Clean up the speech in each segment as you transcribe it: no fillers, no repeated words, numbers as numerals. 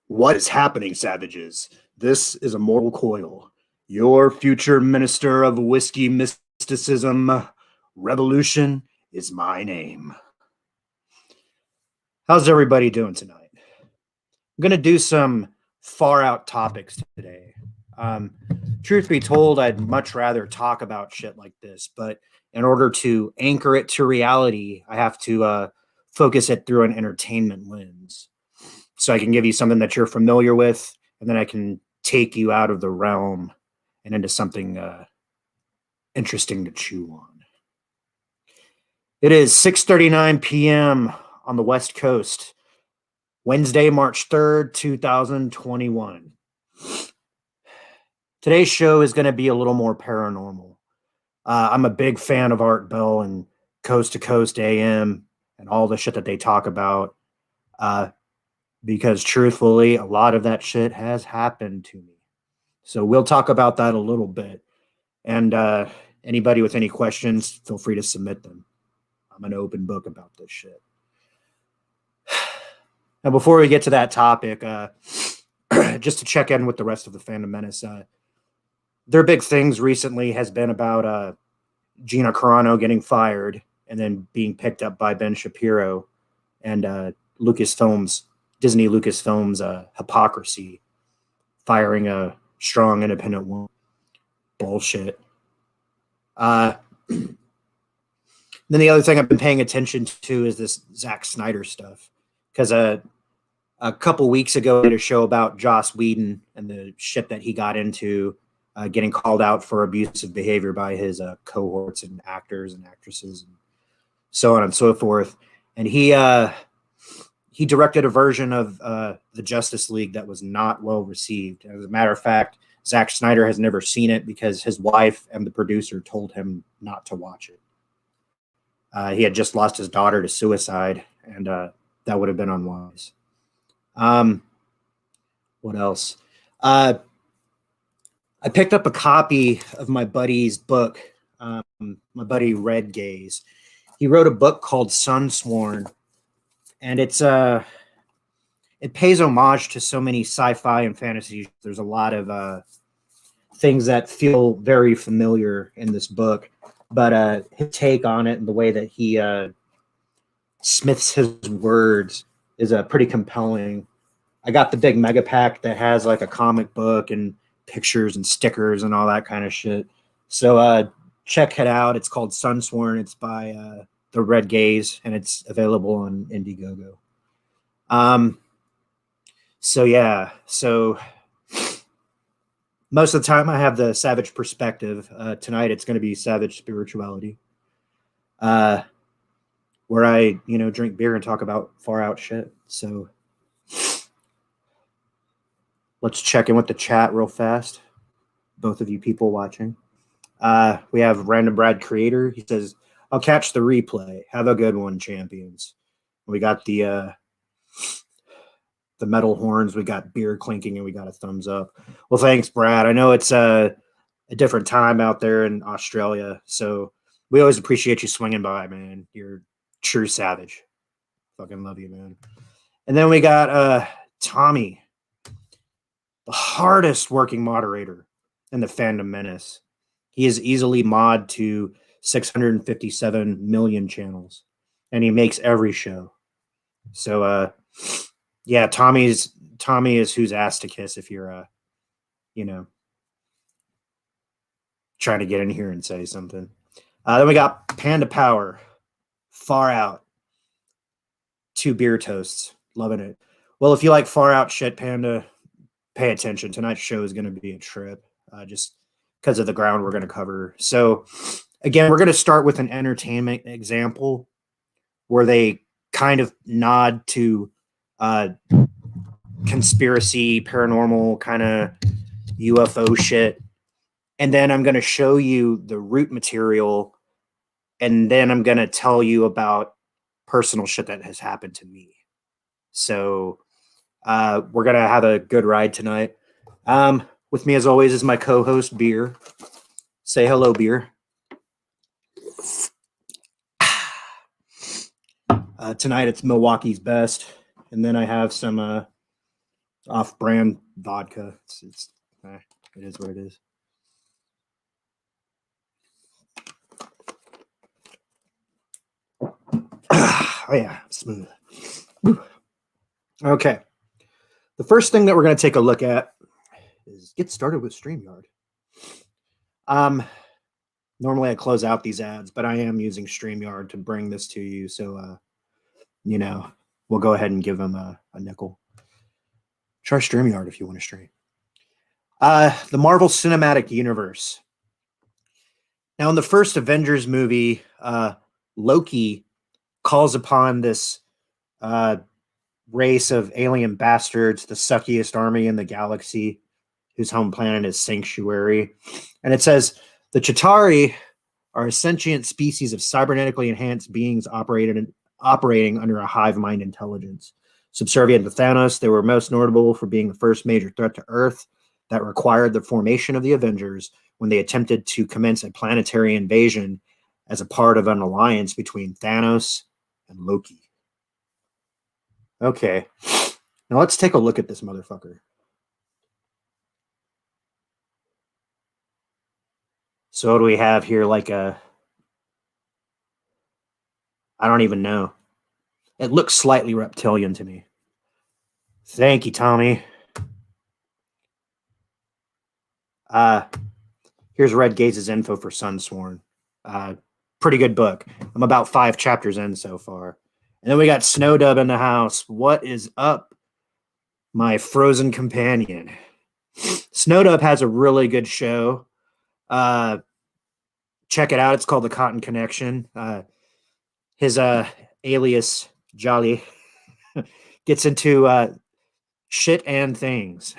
What is happening, savages? This is Immortal Coil, your future minister of whiskey mysticism. Revolution is my name. How's everybody doing tonight? I'm going to do some far out topics today. Truth be told, I'd much rather talk about shit like this, but in order to anchor it to reality, I have to focus it through an entertainment lens. So I can give you something that you're familiar with, and then I can take you out of the realm and into something interesting to chew on. It is 6:39 p.m. on the West Coast, Wednesday, March 3rd, 2021. Today's show is going to be a little more paranormal. I'm a big fan of Art Bell and Coast to Coast AM and all the shit that they talk about. Because truthfully, a lot of that shit has happened to me. So we'll talk about that a little bit. And anybody with any questions, feel free to submit them. I'm an open book about this shit. Now, before we get to that topic, just to check in with the rest of the Fandom Menace, their big things recently has been about Gina Carano getting fired and then being picked up by Ben Shapiro and Disney Lucasfilms hypocrisy, firing a strong independent woman. Bullshit. Then the other thing I've been paying attention to is this Zack Snyder stuff. Because a couple weeks ago, I did a show about Joss Whedon and the shit that he got into, getting called out for abusive behavior by his cohorts and actors and actresses and so on and so forth. And he directed a version of the Justice League that was not well received. As a matter of fact, Zack Snyder has never seen it because his wife and the producer told him not to watch it. He had just lost his daughter to suicide, and that would have been unwise. What else? I picked up a copy of my buddy's book, my buddy Red Gaze. He wrote a book called Sunsworn, and it pays homage to so many sci-fi and fantasy. There's a lot of things that feel very familiar in this book, but his take on it and the way that he smiths his words is pretty compelling. I got the big mega pack that has like a comic book and pictures and stickers and all that kind of shit. So check it out. It's called Sunsworn. It's by the Red Gaze, and it's available on Indiegogo. So most of the time I have the savage perspective. Tonight it's going to be savage spirituality, where I, drink beer and talk about far out shit. So let's check in with the chat real fast. Both of you people watching. We have Random Brad Creator. He says, I'll catch the replay. Have a good one, champions. We got the metal horns, we got beer clinking, and we got a thumbs up. Well, thanks, Brad. I know it's a different time out there in Australia, so we always appreciate you swinging by, man. You're true savage. Fucking love you, man. And then we got Tommy, the hardest working moderator in the Fandom Menace. He is easily mod to 657 million channels, and he makes every show. So, yeah, Tommy is whose ass to kiss if you're, trying to get in here and say something. Then we got Panda Power, far out, 2 beer toasts, loving it. Well, if you like far out shit, Panda, pay attention. Tonight's show is going to be a trip, just because of the ground we're going to cover. So, again, we're going to start with an entertainment example where they kind of nod to conspiracy, paranormal kind of UFO shit. And then I'm going to show you the root material. And then I'm going to tell you about personal shit that has happened to me. So we're going to have a good ride tonight. With me, as always, is my co-host, Beer. Say hello, Beer. Tonight, it's Milwaukee's best. And then I have some Off-brand vodka. It is what it is. Oh yeah, smooth. Okay. The first thing that we're going to take a look at is get started with StreamYard. Normally I close out these ads, but I am using StreamYard to bring this to you. So, we'll go ahead and give them a nickel. Try StreamYard if you want to stream. The Marvel Cinematic Universe. Now, in the first Avengers movie, Loki calls upon this race of alien bastards, the suckiest army in the galaxy, whose home planet is Sanctuary. And it says, the Chitauri are a sentient species of cybernetically enhanced beings operating under a hive mind intelligence. Subservient to Thanos, they were most notable for being the first major threat to Earth that required the formation of the Avengers when they attempted to commence a planetary invasion as a part of an alliance between Thanos and Loki. Okay, now let's take a look at this motherfucker. So what do we have here? Like I don't even know. It looks slightly reptilian to me. Thank you, Tommy. Here's Red Gaze's info for Sunsworn. Pretty good book. I'm about 5 chapters in so far. And then we got Snowdub in the house. What is up, my frozen companion? Snowdub has a really good show. Check it out. It's called The Cotton Connection. His alias, Jolly, gets into shit and things.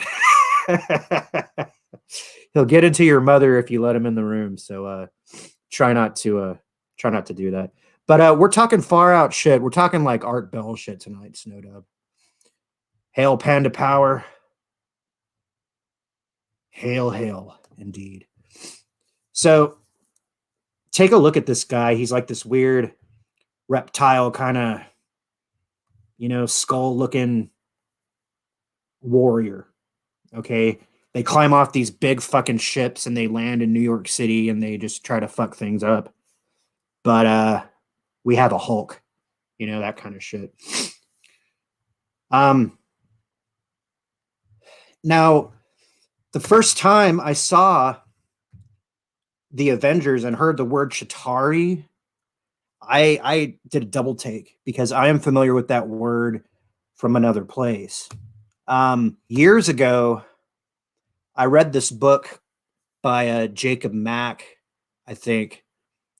He'll get into your mother if you let him in the room. So try not to do that. But we're talking far out shit. We're talking like Art Bell shit tonight, Snowdub. Hail Panda Power. Hail, hail, indeed. So take a look at this guy. He's like this weird reptile kind of, skull-looking warrior. Okay? They climb off these big fucking ships and they land in New York City and they just try to fuck things up. But we have a Hulk, that kind of shit. Now, the first time I saw the Avengers and heard the word Chitauri, I did a double take because I am familiar with that word from another place. Years ago, I read this book by Jacob Mack, I think,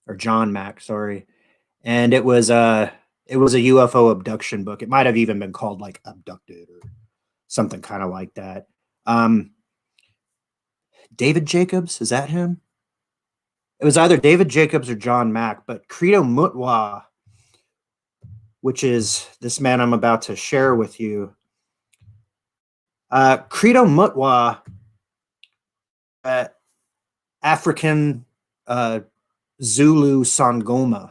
or John Mack, sorry, and it was a UFO abduction book. It might have even been called like Abducted or something kind of like that. David Jacobs, is that him? It was either David Jacobs or John Mack, but Credo Mutwa, which is this man I'm about to share with you. Credo Mutwa, African Zulu Sangoma,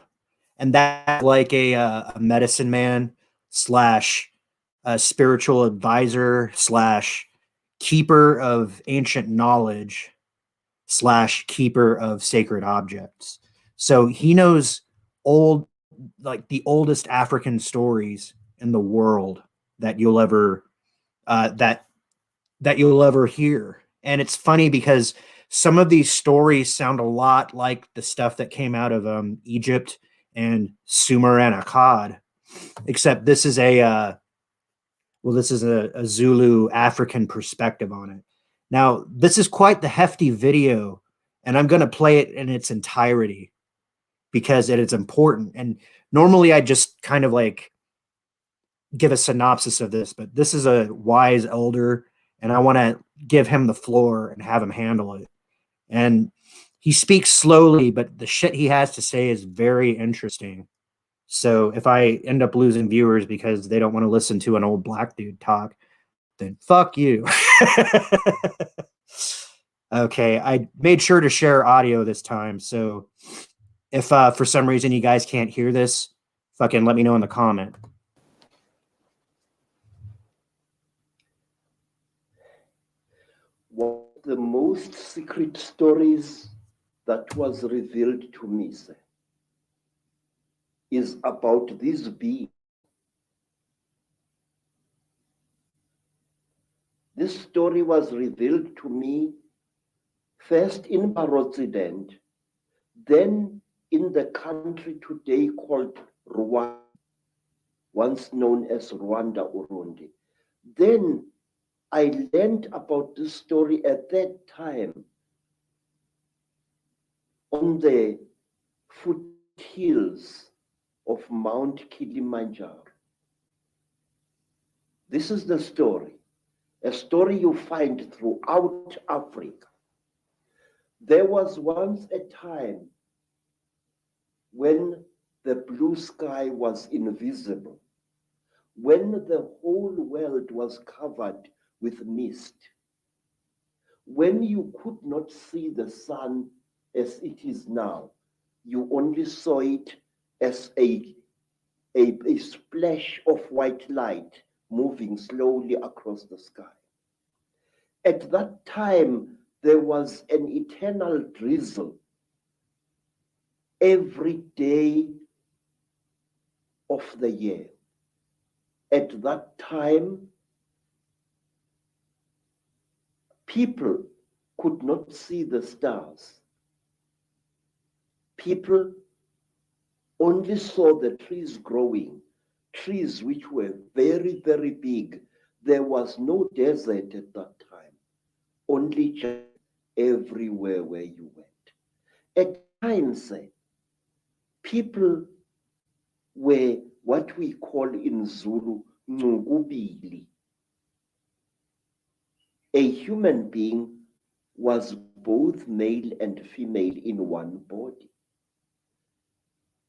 and that's like a medicine man slash a spiritual advisor slash keeper of ancient knowledge slash keeper of sacred objects. So he knows the oldest African stories in the world that you'll ever that you'll ever hear. And it's funny because some of these stories sound a lot like the stuff that came out of Egypt and Sumer and Akkad, except this is a Zulu African perspective on it. Now, this is quite the hefty video, and I'm going to play it in its entirety because it is important. And normally I just kind of like give a synopsis of this, but this is a wise elder, and I want to give him the floor and have him handle it. And he speaks slowly, but the shit he has to say is very interesting. So if I end up losing viewers because they don't want to listen to an old black dude talk, then fuck you. Okay, I made sure to share audio this time. So if for some reason you guys can't hear this, fucking let me know in the comment. one of the most secret stories that was revealed to me, sir, is about this being. This story was revealed to me first in Barotsident, then in the country today called Rwanda, once known as Rwanda Urundi. Then I learned about this story at that time on the foothills of Mount Kilimanjaro. This is the story, a story you find throughout Africa. There was once a time when the blue sky was invisible, when the whole world was covered with mist, when you could not see the sun as it is now, you only saw it as a splash of white light moving slowly across the sky. At that time, there was an eternal drizzle every day of the year. At that time, people could not see the stars. People only saw the trees growing, trees which were very, very big. There was no desert at that time, only just everywhere where you went. At times, people were what we call in Zulu, ngubili. A human being was both male and female in one body.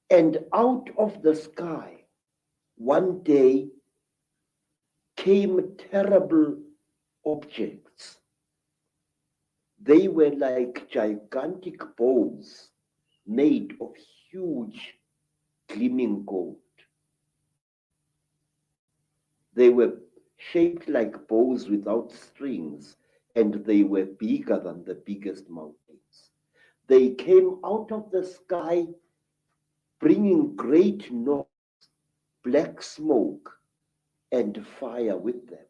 And out of the sky, one day came terrible objects. They were like gigantic bows made of huge gleaming gold. They were shaped like bows without strings, and they were bigger than the biggest mountains. They came out of the sky bringing great noise, black smoke, and fire with them.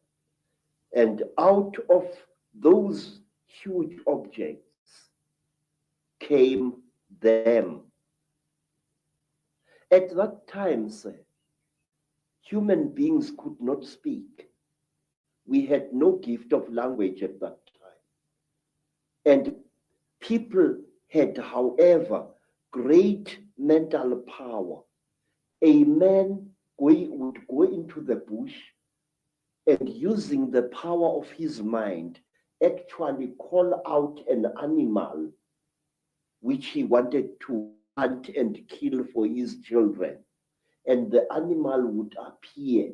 And out of those huge objects came them. At that time, sir, human beings could not speak. We had no gift of language at that time. And people had, however, great mental power. A man would go into the bush and using the power of his mind, actually call out an animal which he wanted to hunt and kill for his children. And the animal would appear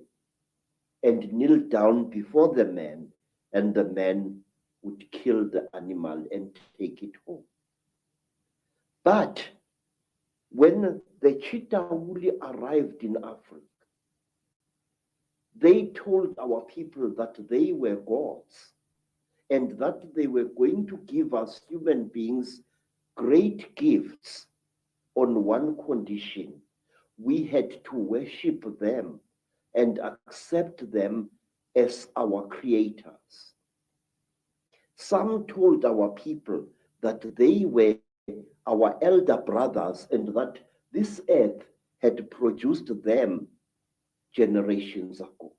and kneel down before the man, and the man would kill the animal and take it home. But when the Chitawuli arrived in Africa, they told our people that they were gods and that they were going to give us human beings great gifts on one condition. We had to worship them and accept them as our creators. Some told our people that they were our elder brothers and that this earth had produced them generations ago.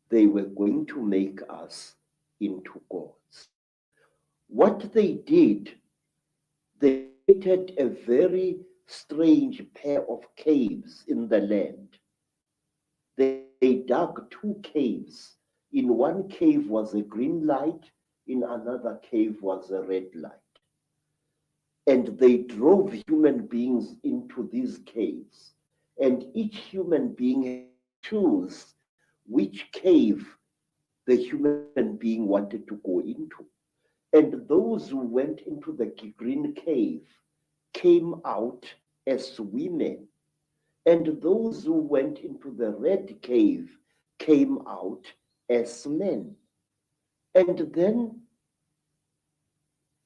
They were going to make us into gods. What they did, they created a very strange pair of caves in the land. They dug two caves. In one cave was a green light, in another cave was a red light. And they drove human beings into these caves. And each human being chose which cave the human being wanted to go into. And those who went into the green cave came out as women And those who went into the red cave came out as men. And then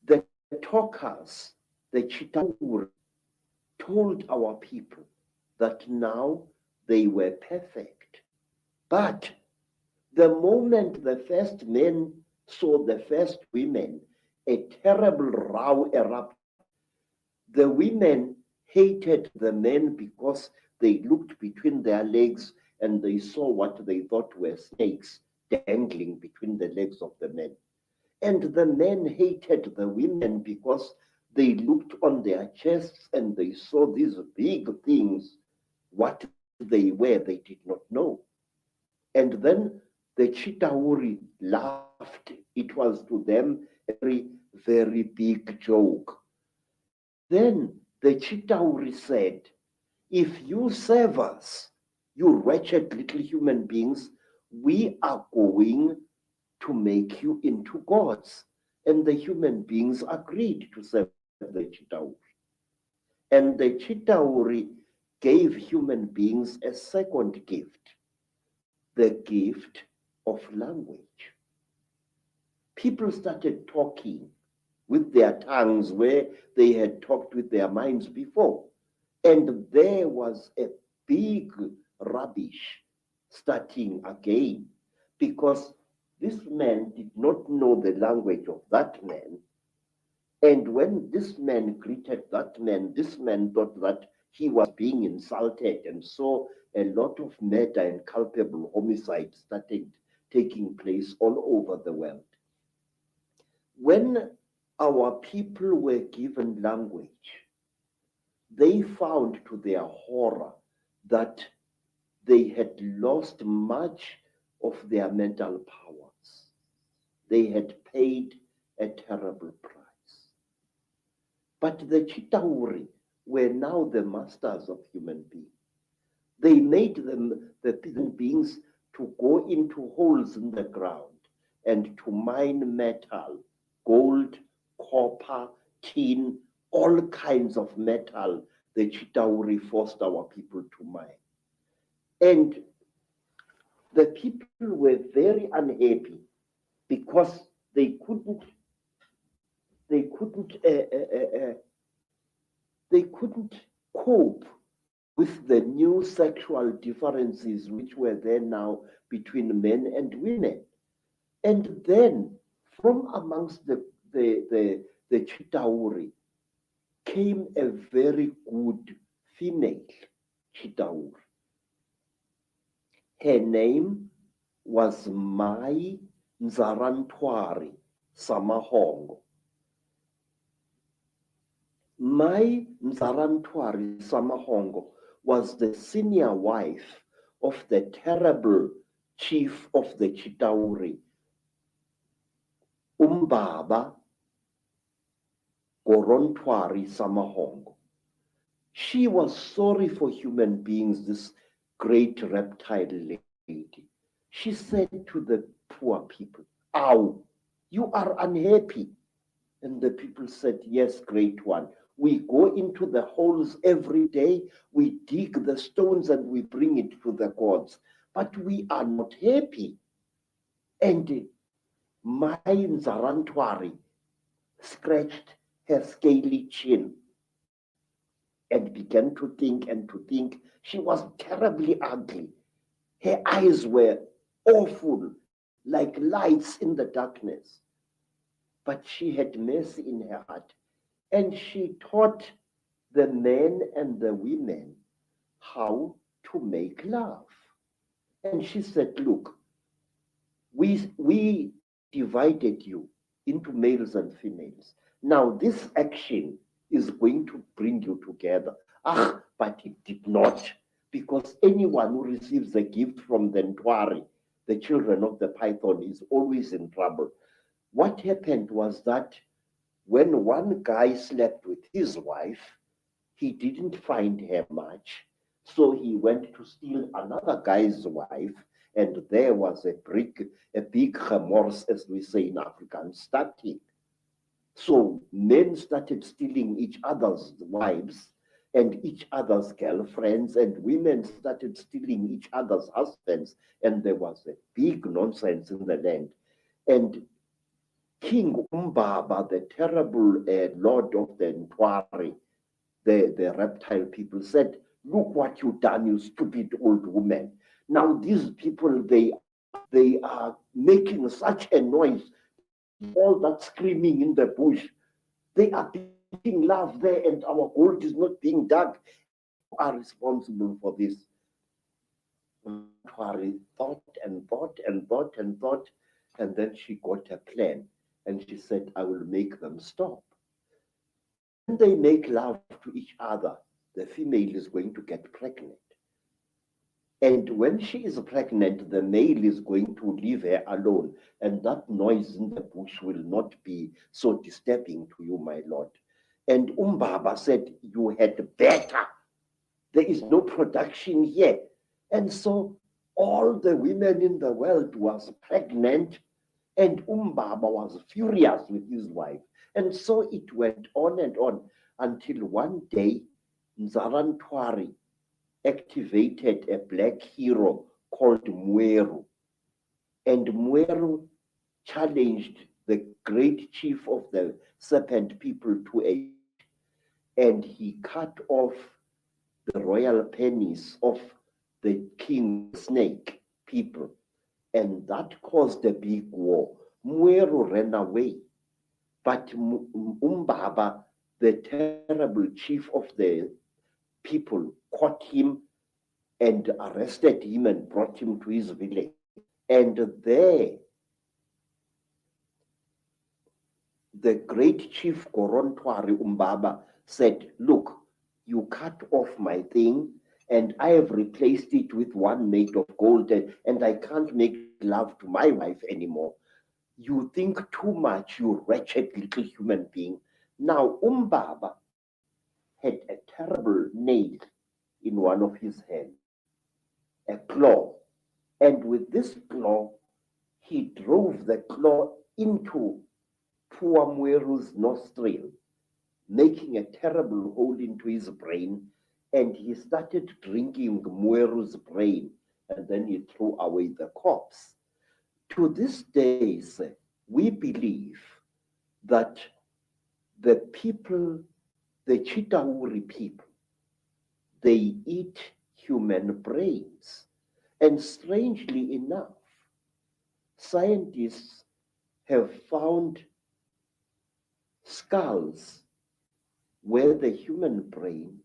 the talkers, the Chitauri, told our people that now they were perfect. But the moment the first men saw the first women, a terrible row erupted. The women hated the men because they looked between their legs and they saw what they thought were snakes dangling between the legs of the men. And the men hated the women because they looked on their chests and they saw these big things. What they were, they did not know. And then the Chitauri laughed. It was to them a very, very big joke. Then the Chitauri said, if you serve us, you wretched little human beings, we are going to make you into gods. And the human beings agreed to serve the Chitauri. And the Chitauri gave human beings a second gift, the gift of language. People started talking with their tongues where they had talked with their minds before. And there was a big rubbish starting again because this man did not know the language of that man. And when this man greeted that man, this man thought that he was being insulted, and so a lot of murder and culpable homicide started taking place all over the world. When our people were given language, they found to their horror that they had lost much of their mental powers. They had paid a terrible price. But the Chitauri were now the masters of human beings. They made them, the human beings, to go into holes in the ground and to mine metal, gold, copper, tin, all kinds of metal. The Chitauri forced our people to mine. And the people were very unhappy because they couldn't cope with the new sexual differences which were there now between men and women. And then from amongst the Chitauri came a very good female Chitauri. Her name was Mai Nzarantwari Samahongo. Mai Nzarantwari Samahongo was the senior wife of the terrible chief of the Chitauri, Umbaba Gorontwari Samahongo. She was sorry for human beings, this great reptile lady. She said to the poor people, "Ow, you are unhappy." And the people said, "Yes, great one. We go into the holes every day, we dig the stones and we bring it to the gods, but we are not happy." And Mai Nzarantwari scratched her scaly chin and began to think and to think. She was terribly ugly. Her eyes were awful, like lights in the darkness. But she had mercy in her heart. And she taught the men and the women how to make love. And she said, "Look, we divided you into males and females. Now this action is going to bring you together." Ah, but it did not, because anyone who receives a gift from the Ntwari, the children of the python, is always in trouble. What happened was that when one guy slept with his wife, he didn't find her much, so he went to steal another guy's wife, and there was a big remorse, as we say in African, starting. So men started stealing each other's wives, and each other's girlfriends, and women started stealing each other's husbands, and there was a big nonsense in the land. And King Umbaba, the terrible lord of the Ntwari, the reptile people, said, "Look what you've done, you stupid old woman. Now these people, they are making such a noise, all that screaming in the bush. They are making love there, and our gold is not being dug. You are responsible for this." Ntwari thought and thought and thought and thought, and then she got a plan, and she said, "I will make them stop. When they make love to each other, the female is going to get pregnant. And when she is pregnant, the male is going to leave her alone. And that noise in the bush will not be so disturbing to you, my lord." And Umbaba said, "You had better. There is no production here." And so all the women in the world was pregnant, and Umbaba was furious with his wife. And so it went on and on until one day, Nzarantwari activated a black hero called Mweru. And Mweru challenged the great chief of the serpent people to a, and he cut off the royal penis of the king snake people. And that caused a big war. Mweru ran away. But Umbaba, the terrible chief of the people, caught him and arrested him and brought him to his village. And there, the great chief Gorontwari Umbaba said, "Look, you cut off my thing, and I have replaced it with one made of gold, and I can't make love to my wife anymore. You think too much, you wretched little human being." Now, Umbaba had a terrible nail in one of his hands, a claw. And with this claw, he drove the claw into poor Mweru's nostril, making a terrible hole into his brain. And he started drinking Mweru's brain, and then he threw away the corpse. To this day, we believe that the people, the Chitauri people, they eat human brains. And strangely enough, scientists have found skulls where the human brain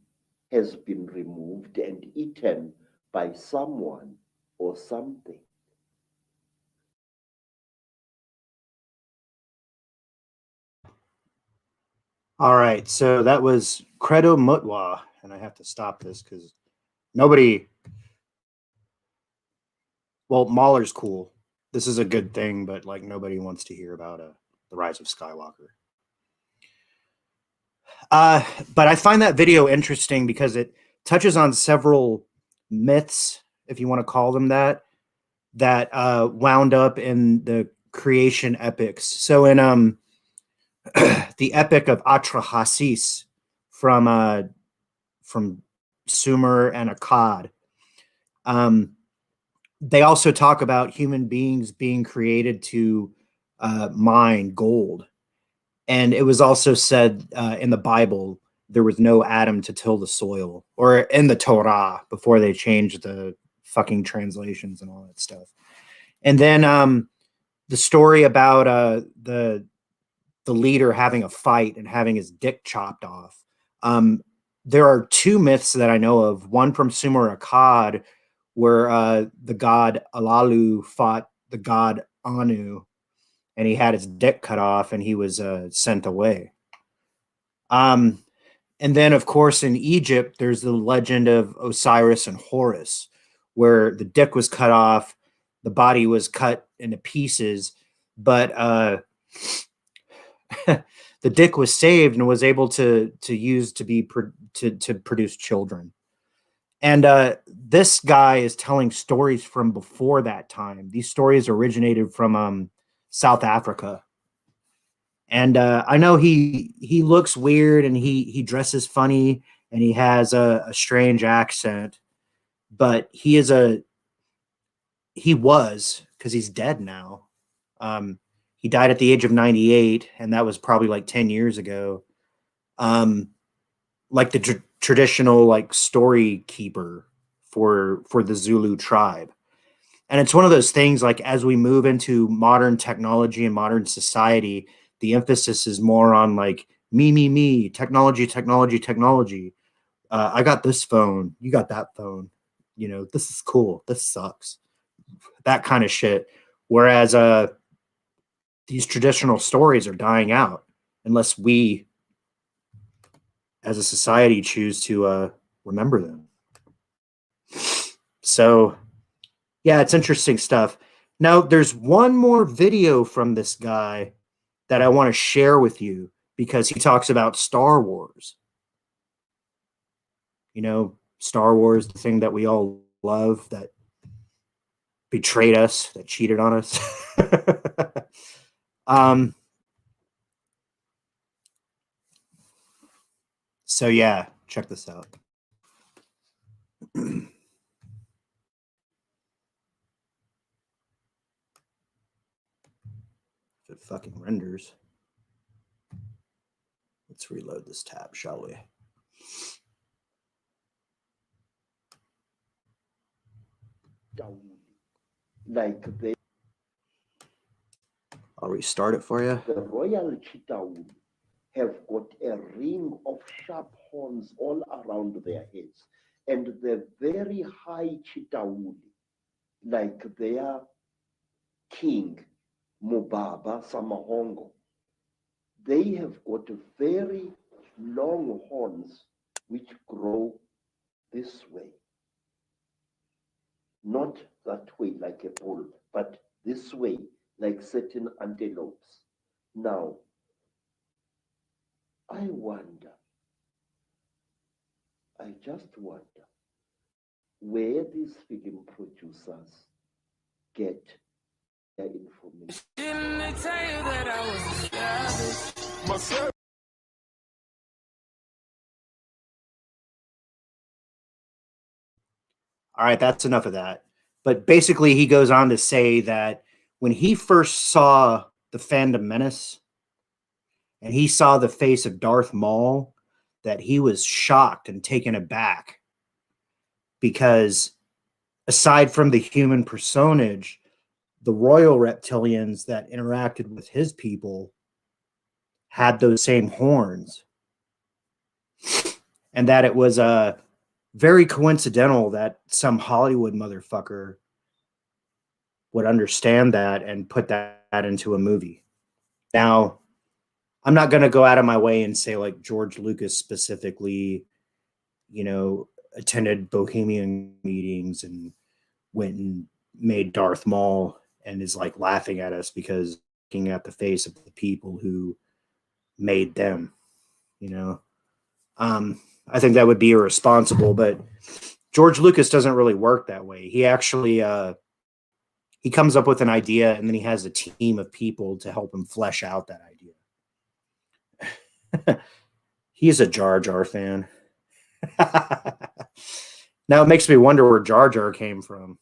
has been removed and eaten by someone or something. All right, so that was Credo Mutwa, and I have to stop this because nobody. Well, Mahler's cool. This is a good thing, but like nobody wants to hear about the rise of Skywalker. But I find that video interesting because it touches on several myths, if you want to call them that, that wound up in the creation epics. So in the epic of Atrahasis from Sumer and Akkad, they also talk about human beings being created to mine gold. And it was also said in the Bible, there was no Adam to till the soil, or in the Torah before they changed the fucking translations and all that stuff. And then the story about the leader having a fight and having his dick chopped off. There are two myths that I know of. One from Sumer Akkad, where the god Alalu fought the god Anu, and he had his dick cut off, and he was sent away. And then, of course, in Egypt, there's the legend of Osiris and Horus, where the dick was cut off, the body was cut into pieces, but the dick was saved and was able to use to produce children. And this guy is telling stories from before that time. These stories originated from South Africa. And I know he looks weird and he dresses funny and he has a strange accent, but he was, because he's dead now. He died at the age of 98, and that was probably like 10 years ago. Like the traditional like story keeper for the Zulu tribe. And it's one of those things, like, as we move into modern technology and modern society, the emphasis is more on like me, technology, technology, technology. I got this phone, you got that phone. You know, this is cool. This sucks. That kind of shit. Whereas these traditional stories are dying out unless we, as a society, choose to remember them. So, yeah, it's interesting stuff. Now, there's one more video from this guy that I want to share with you because he talks about Star Wars. You know, Star Wars, the thing that we all love, that betrayed us, that cheated on us. So, yeah, check this out. If it fucking renders. Let's reload this tab, shall we? Like I'll restart it for you. the royal Chitauri have got a ring of sharp horns all around their heads. And the very high Chitauri, like their king, Mubaba Samahongo, they have got very long horns which grow this way. Not that way like a bull, but this way like certain antelopes. Now, I just wonder where these film producers get their information. Didn't they tell you that I was established? All right, that's enough of that. But basically, he goes on to say that when he first saw the Phantom Menace and he saw the face of Darth Maul, that he was shocked and taken aback because aside from the human personage, the royal reptilians that interacted with his people had those same horns. And that it was very coincidental that some Hollywood motherfucker would understand that and put that into a movie. Now, I'm not going to go out of my way and say like George Lucas specifically, you know, attended Bohemian meetings and went and made Darth Maul and is like laughing at us because looking at the face of the people who made them, you know. I think that would be irresponsible, but George Lucas doesn't really work that way. He actually he comes up with an idea and then he has a team of people to help him flesh out that idea. He's a Jar Jar fan. Now it makes me wonder where Jar Jar came from.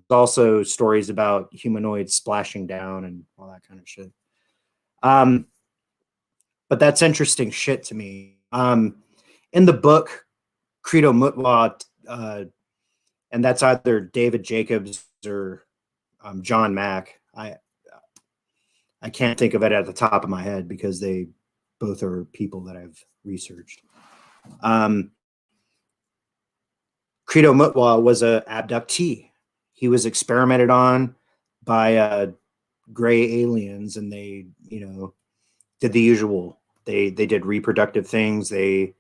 Also stories about humanoids splashing down and all that kind of shit. But that's interesting shit to me. In the book, Credo Mutwa, and that's either David Jacobs or John Mack. I can't think of it at the top of my head because they both are people that I've researched. Credo Mutwa was a abductee. He was experimented on by gray aliens, and they, you know, did the usual. They did reproductive things. They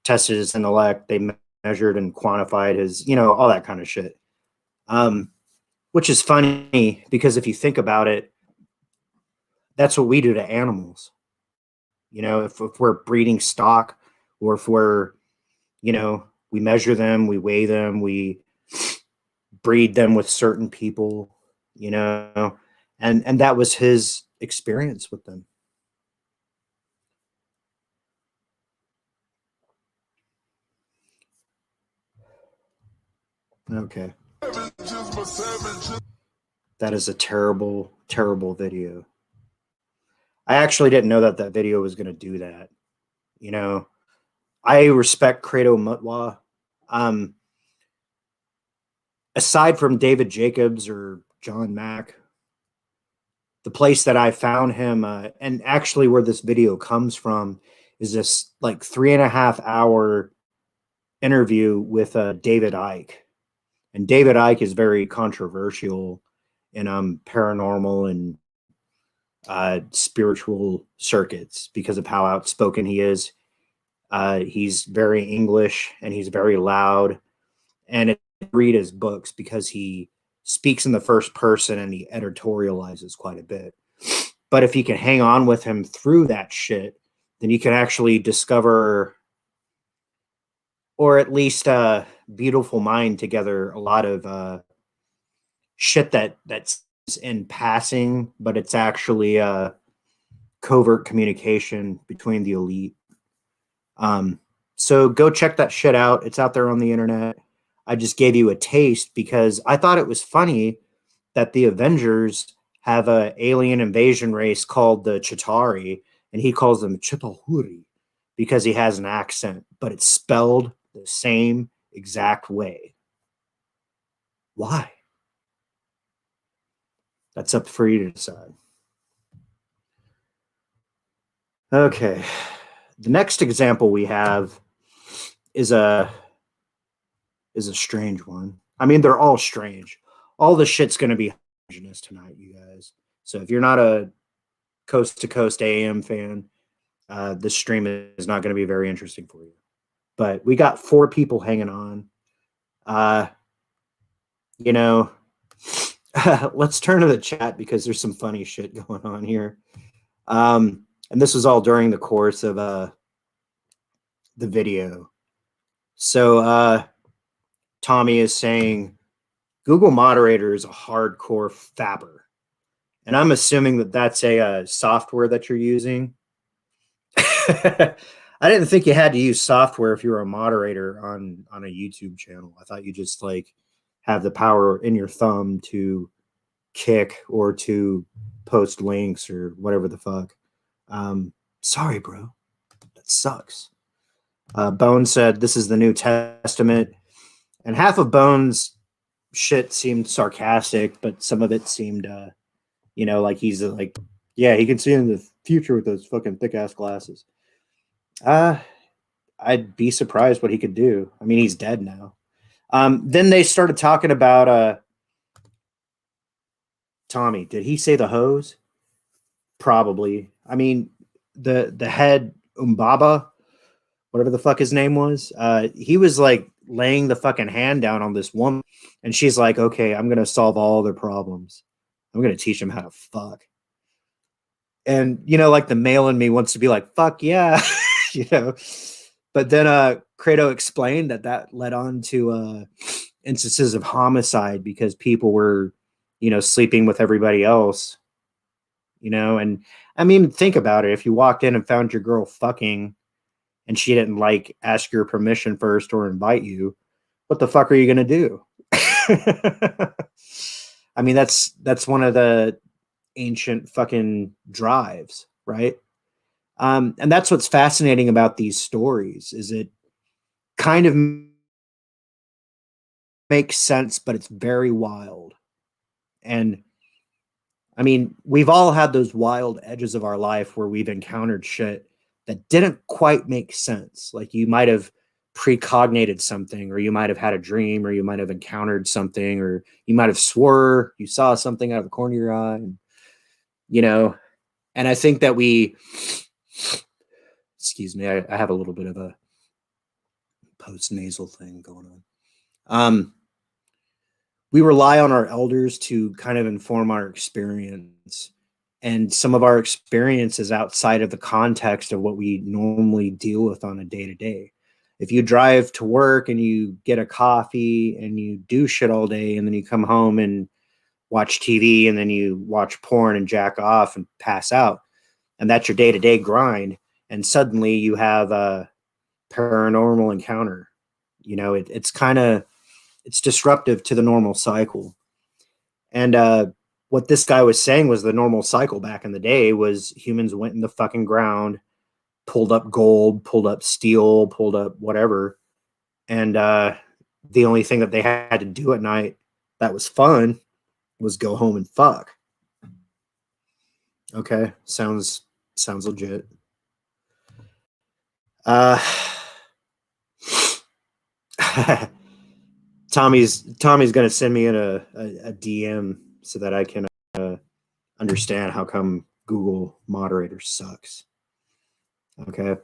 tested his intellect. They measured and quantified his, you know, all that kind of shit. Which is funny because if you think about it, that's what we do to animals. You know, if we're breeding stock, or if we're, you know, we measure them, we weigh them, we breed them with certain people, you know, and that was his experience with them. Okay. That is a terrible, terrible video. I actually didn't know that that video was going to do that. You know, I respect Credo Mutwa. Aside from David Jacobs or John Mack, the place that I found him, and actually where this video comes from, is this like 3.5 hour interview with David Icke. And David Icke is very controversial in paranormal and spiritual circuits because of how outspoken he is. He's very English and he's very loud. And I read his books because he speaks in the first person and he editorializes quite a bit. But if you can hang on with him through that shit, then you can actually discover, or at least beautiful mind together, a lot of shit that's in passing, but it's actually covert communication between the elite. So go check that shit out. It's out there on the internet. I just gave you a taste because I thought it was funny that the Avengers have a alien invasion race called the Chitauri, and he calls them Chitahuri because he has an accent, but it's spelled the same exact way. Why? That's up for you to decide. Okay. The next example we have is a strange one. I mean, they're all strange. All the shit's going to be homogenous tonight, you guys. So if you're not a coast to coast AM fan, this stream is not going to be very interesting for you. But we got 4 people hanging on. You know, let's turn to the chat because there's some funny shit going on here. And this was all during the course of the video. So Tommy is saying Google Moderator is a hardcore fapper. And I'm assuming that that's a software that you're using. I didn't think you had to use software if you were a moderator on a YouTube channel. I thought you just like have the power in your thumb to kick or to post links or whatever the fuck. Sorry, bro. That sucks. Bone said this is the New Testament. And half of Bone's shit seemed sarcastic, but some of it seemed, like he's like, yeah, he can see in the future with those fucking thick ass glasses. I'd be surprised what he could do. I mean, he's dead now. Then they started talking about Tommy. Did he say the hose? Probably. I mean, the head Umbaba, whatever the fuck his name was, he was like laying the fucking hand down on this woman, and she's like, okay, I'm gonna solve all their problems. I'm gonna teach them how to fuck. And like the male in me wants to be like, fuck yeah. But then Credo explained that led on to instances of homicide because people were sleeping with everybody else, and I mean, think about it. If you walked in and found your girl fucking and she didn't like ask your permission first or invite you, what the fuck are you gonna do? I mean, that's one of the ancient fucking drives, right? And that's what's fascinating about these stories is it kind of makes sense, but it's very wild. And I mean, we've all had those wild edges of our life where we've encountered shit that didn't quite make sense. Like you might have precognated something, or you might have had a dream, or you might have encountered something, or you might have swore you saw something out of the corner of your eye. And I think that excuse me, I have a little bit of a post-nasal thing going on. We rely on our elders to kind of inform our experience. And some of our experience is outside of the context of what we normally deal with on a day-to-day. If you drive to work and you get a coffee and you do shit all day and then you come home and watch TV and then you watch porn and jack off and pass out, and that's your day-to-day grind, and suddenly you have a paranormal encounter, it's kind of it's disruptive to the normal cycle. And what this guy was saying was the normal cycle back in the day was humans went in the fucking ground, pulled up gold, pulled up steel, pulled up whatever. And the only thing that they had to do at night that was fun was go home and fuck. Okay, sounds legit. Tommy's gonna send me in a DM so that I can understand how come Google moderator sucks. Okay,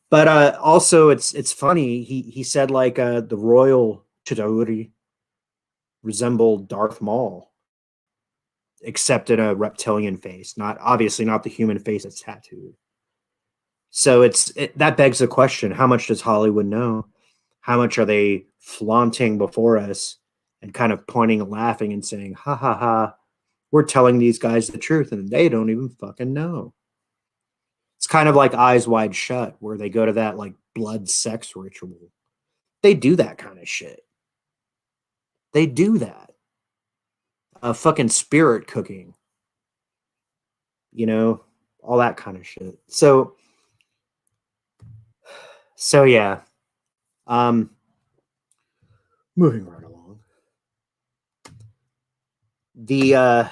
but also it's funny. He said like the royal Chitauri resembled Darth Maul, except in a reptilian face, not obviously not the human face that's tattooed. So that begs the question: how much does Hollywood know? How much are they flaunting before us and kind of pointing and laughing and saying, "Ha ha ha, we're telling these guys the truth," and they don't even fucking know. It's kind of like Eyes Wide Shut, where they go to that like blood sex ritual. They do that kind of shit. They do that. Fucking spirit cooking. You know, all that kind of shit. So yeah. Moving right along. The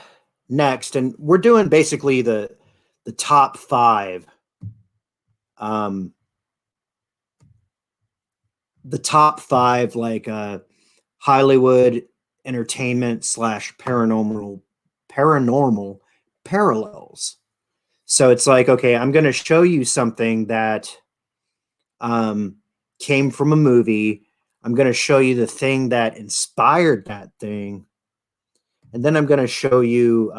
next, and we're doing basically the top 5. The top 5 like Hollywood entertainment / paranormal parallels. So it's like, okay, I'm going to show you something that came from a movie. I'm going to show you the thing that inspired that thing. And then I'm going to show you,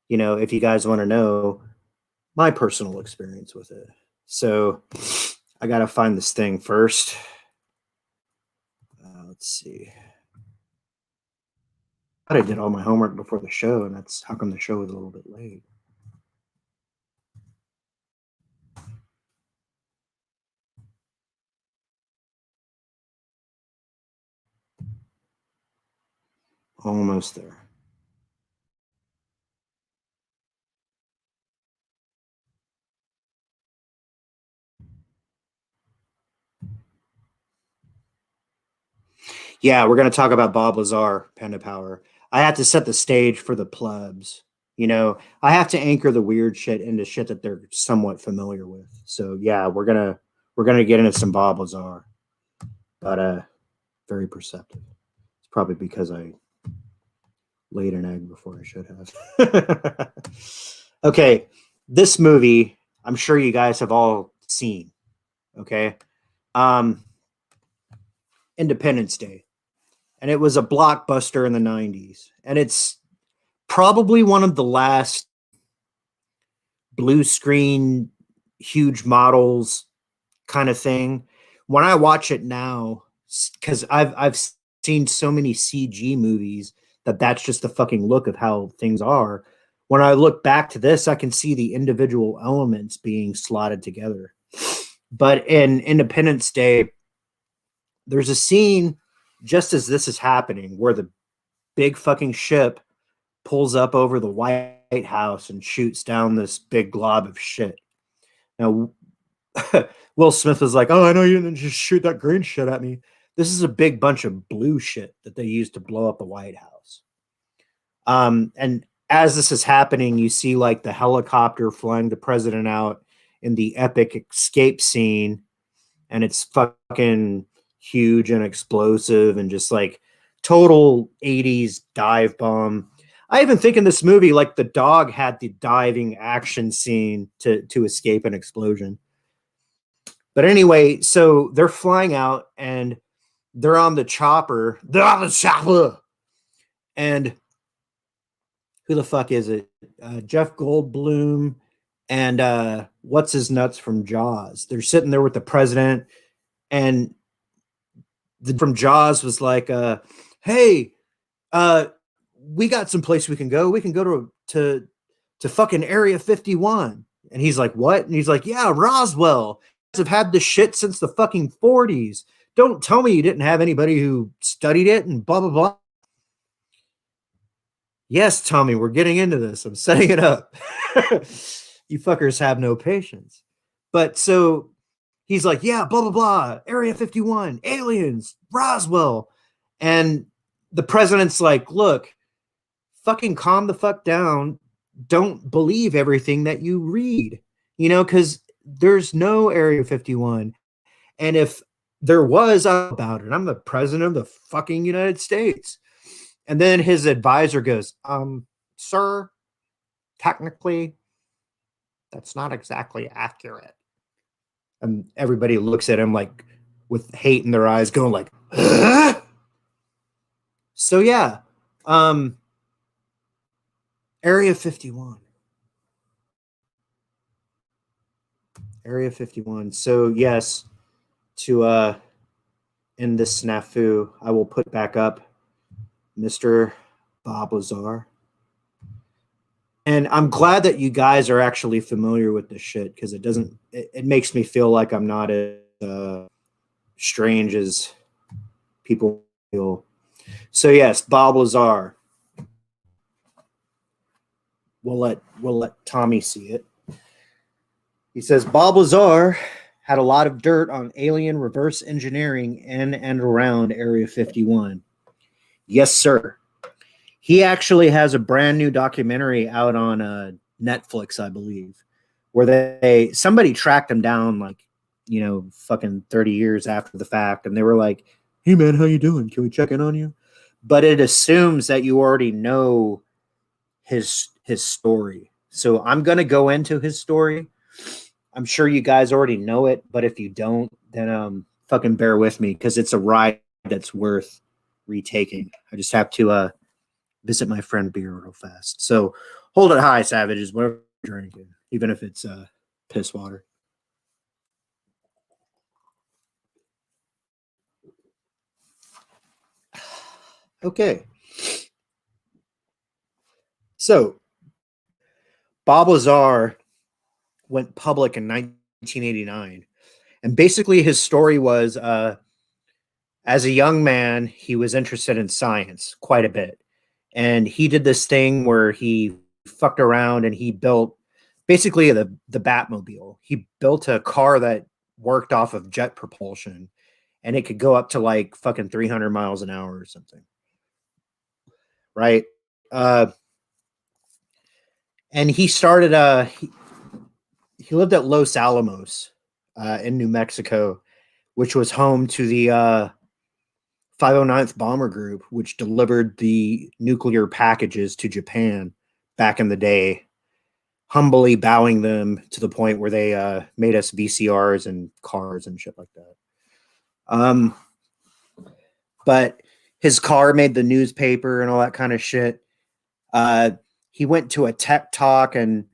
you know, if you guys want to know my personal experience with it. So I got to find this thing first. Let's see. I did all my homework before the show, and that's how come the show was a little bit late. Almost there. Yeah, we're going to talk about Bob Lazar, Panda Power. I have to set the stage for the plebs. You know, I have to anchor the weird shit into shit that they're somewhat familiar with. So yeah, we're gonna get into some Bob Lazar, but very perceptive. It's probably because I laid an egg before I should have. Okay, this movie, I'm sure you guys have all seen. Okay, Independence Day. And it was a blockbuster in the 90s. And it's probably one of the last blue screen, huge models kind of thing. When I watch it now, because I've seen so many CG movies that's just the fucking look of how things are. When I look back to this, I can see the individual elements being slotted together. But in Independence Day, there's a scene just as this is happening where the big fucking ship pulls up over the White House and shoots down this big glob of shit. Now, Will Smith was like, "Oh, I know you didn't just shoot that green shit at me." This is a big bunch of blue shit that they used to blow up the White House. And as this is happening, you see like the helicopter flying the president out in the epic escape scene, and it's fucking huge and explosive and just like total 80s dive bomb. I even think in this movie, like the dog had the diving action scene to escape an explosion. But anyway, so they're flying out and they're on the chopper. They're on the chopper. And who the fuck is it? Jeff Goldblum and what's his nuts from Jaws. They're sitting there with the president, and from Jaws was like, "Hey, we got some place we can go. We can go to fucking Area 51." And he's like, "What?" And he's like, "Yeah, Roswell. Have had this shit since the fucking 40s. don't tell me you didn't have anybody who studied it and blah, blah, blah. Yes, Tommy, we're getting into this. I'm setting it up. You fuckers have no patience. But so he's like, yeah, blah, blah, blah, Area 51, aliens, Roswell. And the president's like, look, fucking calm the fuck down. Don't believe everything that you read, because there's no Area 51. And if there was about it, I'm the president of the fucking United States. And then his advisor goes, sir, technically, that's not exactly accurate. And everybody looks at him like with hate in their eyes, going like, huh? So yeah, Area 51. Area 51. So yes, to end this snafu, I will put back up Mr. Bob Lazar. And I'm glad that you guys are actually familiar with this shit, because it makes me feel like I'm not as strange as people feel. So yes, Bob Lazar. We'll let Tommy see it. He says Bob Lazar had a lot of dirt on alien reverse engineering in and around Area 51. Yes, sir. He actually has a brand new documentary out on Netflix, I believe, where somebody tracked him down like, fucking 30 years after the fact, and they were like, "Hey man, how you doing? Can we check in on you?" But it assumes that you already know his story. So I'm gonna go into his story. I'm sure you guys already know it, but if you don't, then fucking bear with me, because it's a ride that's worth retaking. I just have to visit my friend Beer real fast. So hold it high, savages, whatever you're drinking, even if it's piss water. Okay. So Bob Lazar went public in 1989. And basically his story was, as a young man, he was interested in science quite a bit. And he did this thing where he fucked around and he built basically the Batmobile. He built a car that worked off of jet propulsion, and it could go up to like fucking 300 miles an hour or something. Right? And he started, he lived at Los Alamos in New Mexico, which was home to the 509th Bomber Group, which delivered the nuclear packages to Japan back in the day, humbly bowing them to the point where they made us VCRs and cars and shit like that. But his car made the newspaper and all that kind of shit. He went to a tech talk and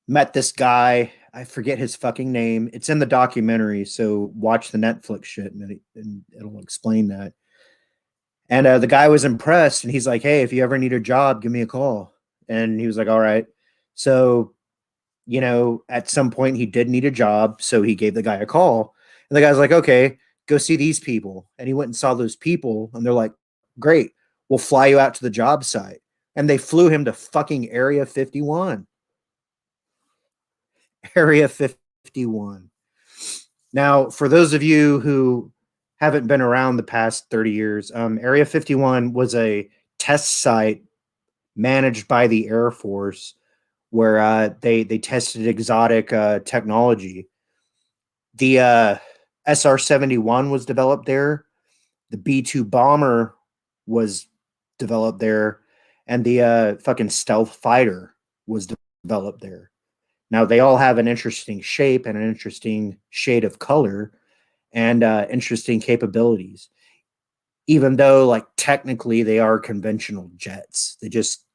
met this guy. I forget his fucking name. It's in the documentary, so watch the Netflix shit and it'll explain that. And the guy was impressed, and he's like, "Hey, if you ever need a job, give me a call." And he was like, "All right." So, at some point he did need a job, so he gave the guy a call. And the guy's like, "Okay, go see these people." And he went and saw those people, and they're like, "Great, we'll fly you out to the job site." And they flew him to fucking Area 51. Area 51. Now, for those of you who haven't been around the past 30 years, Area 51 was a test site managed by the Air Force where they tested exotic technology. The SR-71 was developed there. The B-2 bomber was developed there. And the fucking stealth fighter was developed there. Now, they all have an interesting shape and an interesting shade of color and interesting capabilities, even though, like, technically they are conventional jets. They just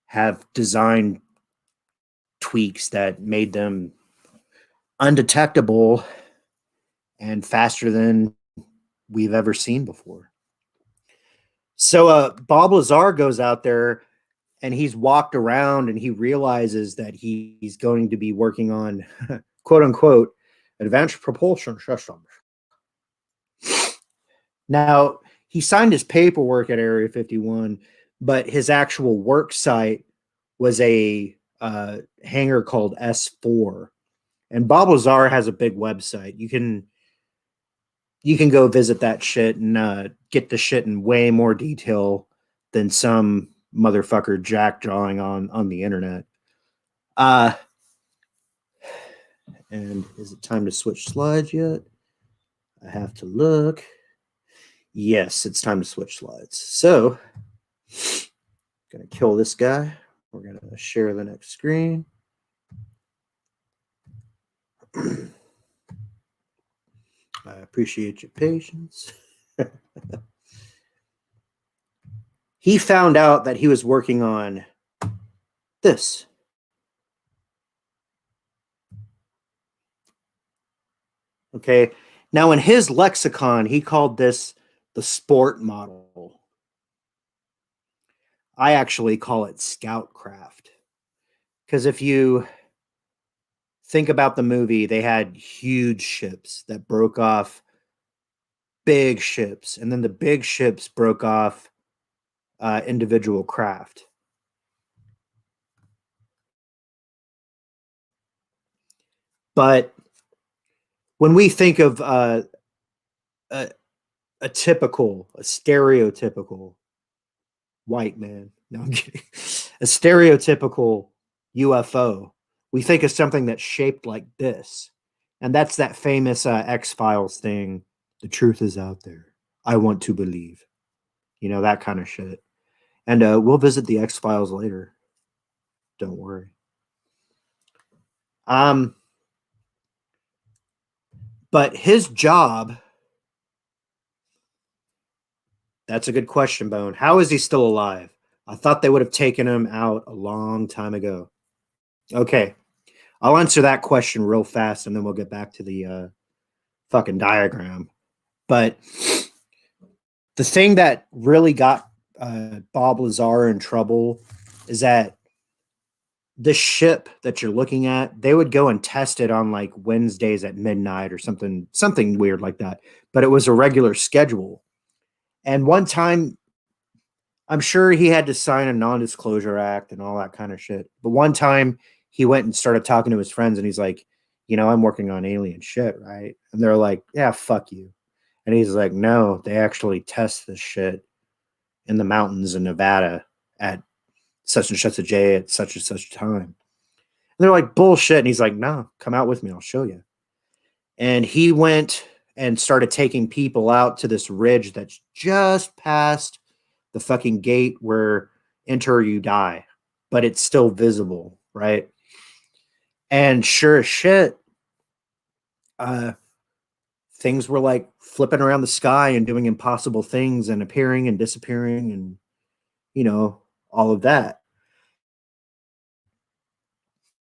have design tweaks that made them undetectable and faster than we've ever seen before. So Bob Lazar goes out there and he's walked around and he realizes that he's going to be working on quote unquote advanced propulsion systems. Now, he signed his paperwork at Area 51, but his actual work site was a hangar called S4. And Bob Lazar has a big website. You can go visit that shit and get the shit in way more detail than some motherfucker jack drawing on the internet. And is it time to switch slides yet? I have to look. Yes, it's time to switch slides. So, gonna kill this guy. We're gonna share the next screen. I appreciate your patience. He found out that he was working on this. Okay. Now, in his lexicon, he called this the sport model. I actually call it scoutcraft. Because if you think about the movie, they had huge ships that broke off big ships, and then the big ships broke off individual craft. But when we think of a stereotypical white man, no, I'm kidding, a stereotypical UFO, we think of something that's shaped like this. And that's that famous X-Files thing. The truth is out there. I want to believe. You know, that kind of shit. And we'll visit the X-Files later. Don't worry. But his job, that's a good question, Bone. How is he still alive? I thought they would have taken him out a long time ago. Okay. I'll answer that question real fast and then we'll get back to the fucking diagram. But the thing that really got Bob Lazar in trouble is that this ship that you're looking at, they would go and test it on like Wednesdays at midnight or something weird like that. But it was a regular schedule. And one time, I'm sure he had to sign a non-disclosure act and all that kind of shit. But one time he went and started talking to his friends and he's like, you know, I'm working on alien shit, right? And they're like, yeah, fuck you. And he's like, no, they actually test this shit in the mountains in Nevada at such and such a day at such and such a time. And they're like, bullshit. And he's like, no, come out with me. I'll show you. And he went and started taking people out to this ridge that's just past the fucking gate where enter or you die, but it's still visible, right? And sure as shit, things were like flipping around the sky and doing impossible things and appearing and disappearing and, you know, all of that.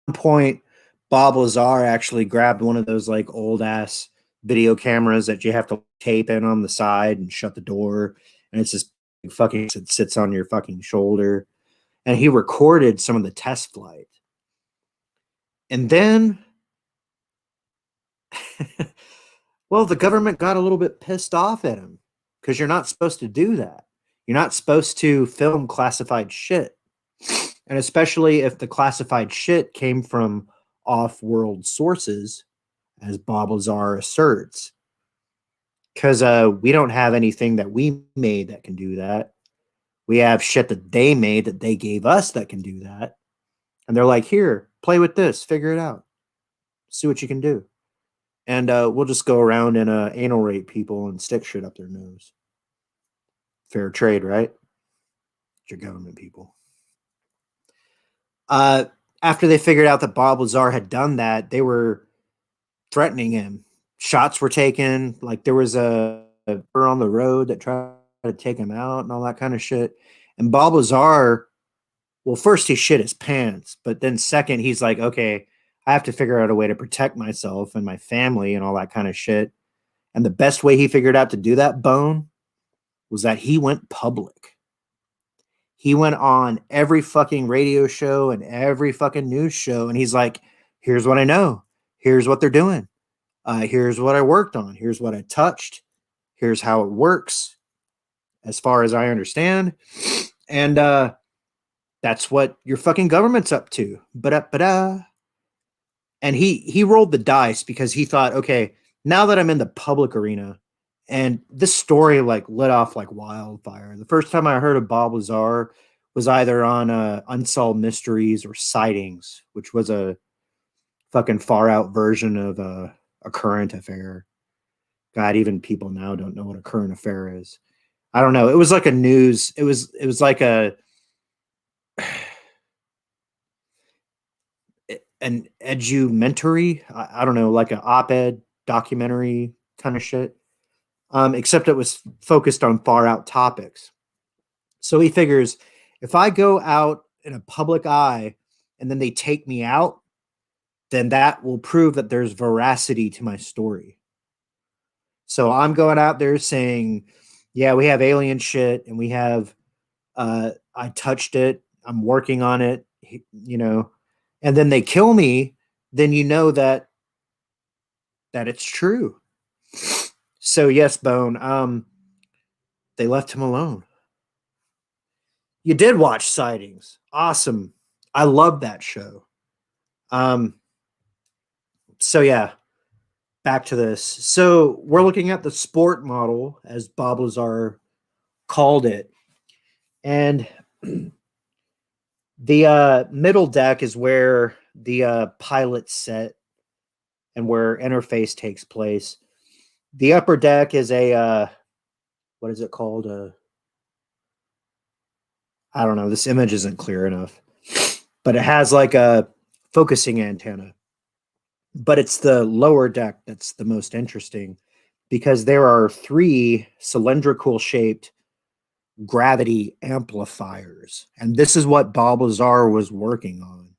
At one point, Bob Lazar actually grabbed one of those like old ass video cameras that you have to tape in on the side and shut the door. And it's just fucking, it sits on your fucking shoulder. And he recorded some of the test flight. And then, well, the government got a little bit pissed off at him because you're not supposed to do that. You're not supposed to film classified shit. And especially if the classified shit came from off-world sources, as Bob Lazar asserts. Because we don't have anything that we made that can do that. We have shit that they made that they gave us that can do that. And they're like, here, play with this, figure it out. See what you can do. And we'll just go around and anal rape people and stick shit up their nose. Fair trade, right? It's your government people. After they figured out that Bob Lazar had done that, they were threatening him. Shots were taken. Like there was a on the road that tried to take him out and all that kind of shit. And Bob Lazar, well, first he shit his pants, but then second, he's like, okay, I have to figure out a way to protect myself and my family and all that kind of shit. And the best way he figured out to do that, Bone, was that he went public. He went on every fucking radio show and every fucking news show. And he's like, here's what I know. Here's what they're doing. Here's what I worked on. Here's what I touched. Here's how it works, as far as I understand. And that's what your fucking government's up to. Ba-da-ba-da. And he rolled the dice because he thought, okay, now that I'm in the public arena, and this story like lit off like wildfire. The first time I heard of Bob Lazar was either on Unsolved Mysteries or Sightings, which was a fucking far out version of a current affair. God, even people now don't know what a current affair is. I don't know. It was like a news. It was like an edumentary. I don't know, like an op-ed documentary kind of shit. Except it was focused on far out topics. So he figures if I go out in a public eye and then they take me out, then that will prove that there's veracity to my story. So I'm going out there saying, yeah, we have alien shit and we have, I touched it. I'm working on it, you know, and then they kill me. Then you know that it's true. So yes, Bone, they left him alone. You did watch Sightings. Awesome. I love that show. So yeah, back to this. So we're looking at the sport model, as Bob Lazar called it. And the middle deck is where the pilot set and where interface takes place. The upper deck is a what is it called? I don't know. This image isn't clear enough, but it has like a focusing antenna. But it's the lower deck that's the most interesting because there are 3 cylindrical shaped gravity amplifiers. And this is what Bob Lazar was working on.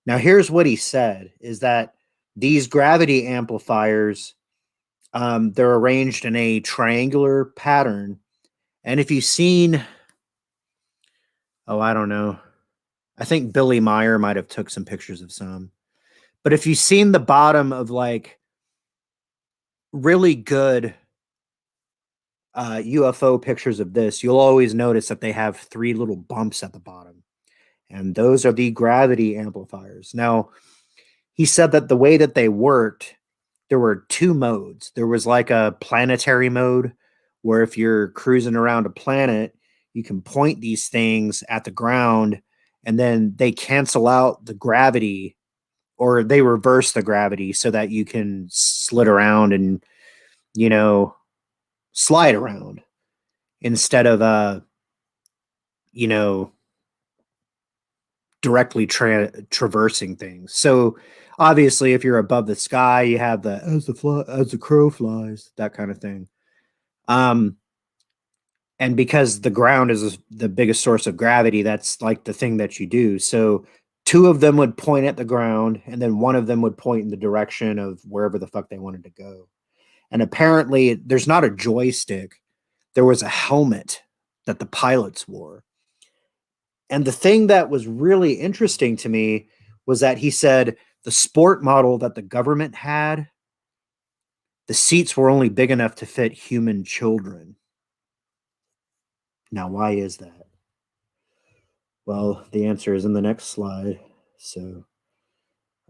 Now, here's what he said is that these gravity amplifiers, they're arranged in a triangular pattern. And if you've seen, oh, I don't know, I think Billy Meyer might have took some pictures of some. But if you've seen the bottom of like really good UFO pictures of this, you'll always notice that they have 3 little bumps at the bottom. And those are the gravity amplifiers. Now, he said that the way that they worked, there were 2 modes. There was like a planetary mode where if you're cruising around a planet, you can point these things at the ground and then they cancel out the gravity or they reverse the gravity so that you can slid around and, you know, slide around instead of, you know, directly traversing things. So obviously, if you're above the sky, you have the as the crow flies, that kind of thing. And because the ground is the biggest source of gravity, that's like the thing that you do. So 2 of them would point at the ground, and then one of them would point in the direction of wherever the fuck they wanted to go. And apparently, there's not a joystick. There was a helmet that the pilots wore. And the thing that was really interesting to me was that he said the sport model that the government had, the seats were only big enough to fit human children. Now, why is that? Well, the answer is in the next slide. So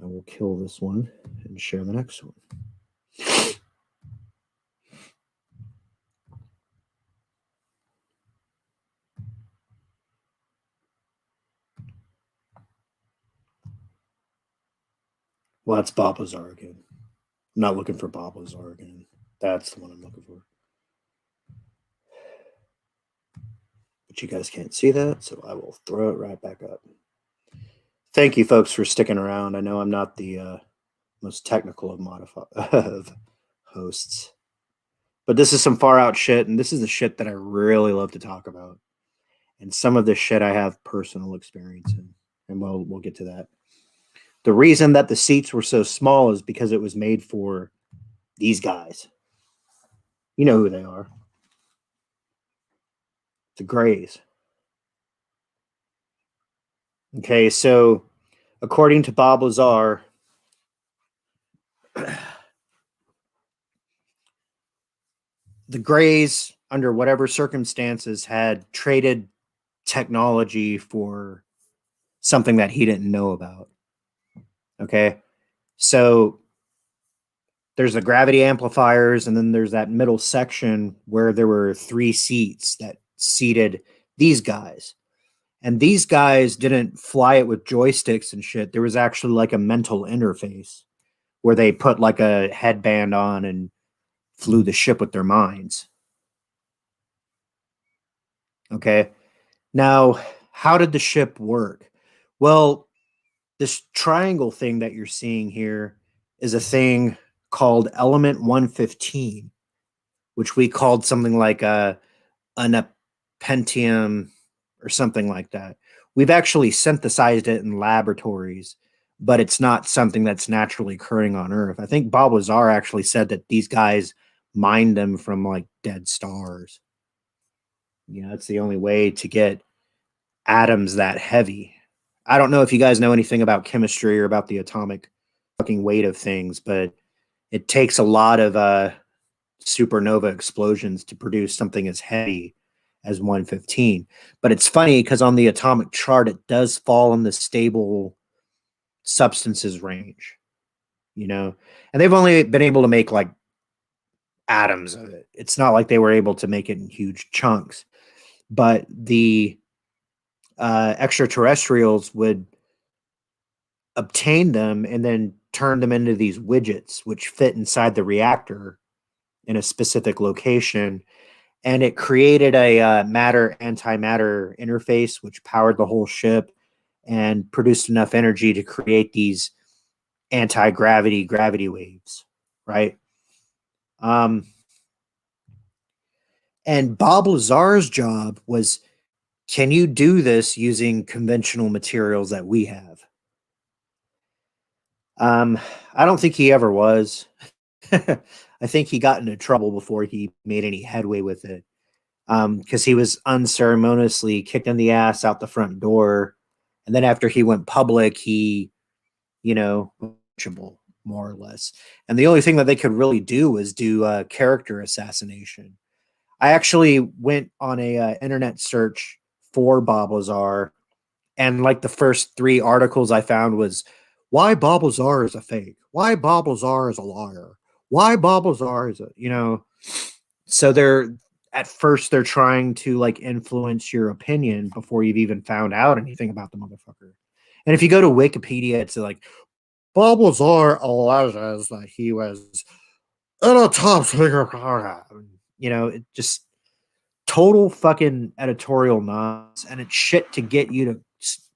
I will kill this one and share the next one. Well, that's Bob Lazar again. I'm not looking for Bob Lazar again. That's the one I'm looking for. But you guys can't see that, so I will throw it right back up. Thank you, folks, for sticking around. I know I'm not the most technical of hosts, but this is some far out shit, and this is the shit that I really love to talk about. And some of this shit I have personal experience in, and we'll get to that. The reason that the seats were so small is because it was made for these guys. You know who they are. The Greys. Okay, so according to Bob Lazar, the Greys, under whatever circumstances, had traded technology for something that he didn't know about. Okay. So there's the gravity amplifiers, and then there's that middle section where there were 3 seats that seated these guys. And these guys didn't fly it with joysticks and shit. There was actually like a mental interface where they put like a headband on and flew the ship with their minds. Okay. Now, how did the ship work? Well, this triangle thing that you're seeing here is a thing called element 115, which we called something like an pentium or something like that. We've actually synthesized it in laboratories, but it's not something that's naturally occurring on Earth. I think Bob Lazar actually said that these guys mined them from like dead stars. You know, it's the only way to get atoms that heavy. I don't know if you guys know anything about chemistry or about the atomic fucking weight of things, but it takes a lot of supernova explosions to produce something as heavy as 115. But it's funny because on the atomic chart, it does fall in the stable substances range, you know, and they've only been able to make like atoms of it. It's not like they were able to make it in huge chunks, but the extraterrestrials would obtain them and then turn them into these widgets, which fit inside the reactor in a specific location. And it created a matter antimatter interface, which powered the whole ship and produced enough energy to create these anti-gravity gravity waves, right? And Bob Lazar's job was, can you do this using conventional materials that we have? I don't think he ever was. I think he got into trouble before he made any headway with it, because he was unceremoniously kicked in the ass out the front door. And then after he went public, he, you know, more or less. And the only thing that they could really do was do character assassination. I actually went on a internet search for Bob Lazar, and like the first 3 articles I found was why Bob Lazar is a fake, why Bob Lazar is a liar, why Bob Lazar is a, you know. So they're at first they're trying to like influence your opinion before you've even found out anything about the motherfucker. And if you go to Wikipedia, it's like Bob Lazar alleges that he was in a top secret, you know, it just total fucking editorial nonsense, and it's shit to get you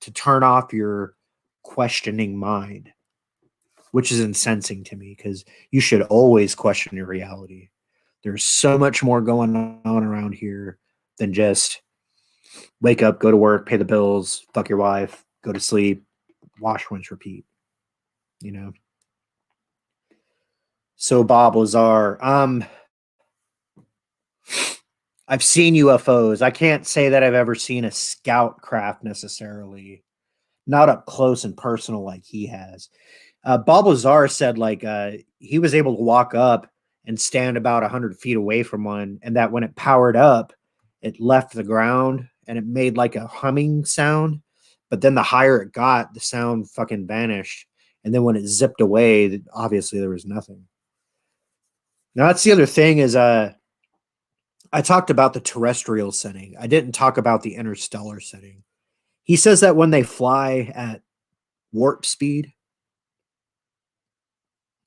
to turn off your questioning mind, which is incensing to me because you should always question your reality. There's so much more going on around here than just wake up, go to work, pay the bills, fuck your wife, go to sleep, wash, rinse, repeat. You know. So Bob Lazar, I've seen UFOs. I can't say that I've ever seen a scout craft necessarily, not up close and personal like he has. Bob Lazar said like he was able to walk up and stand about 100 feet away from one, and that when it powered up, it left the ground and it made like a humming sound. But then the higher it got, the sound fucking vanished. And then when it zipped away, obviously there was nothing. Now that's the other thing is I talked about the terrestrial setting. I didn't talk about the interstellar setting. He says that when they fly at warp speed,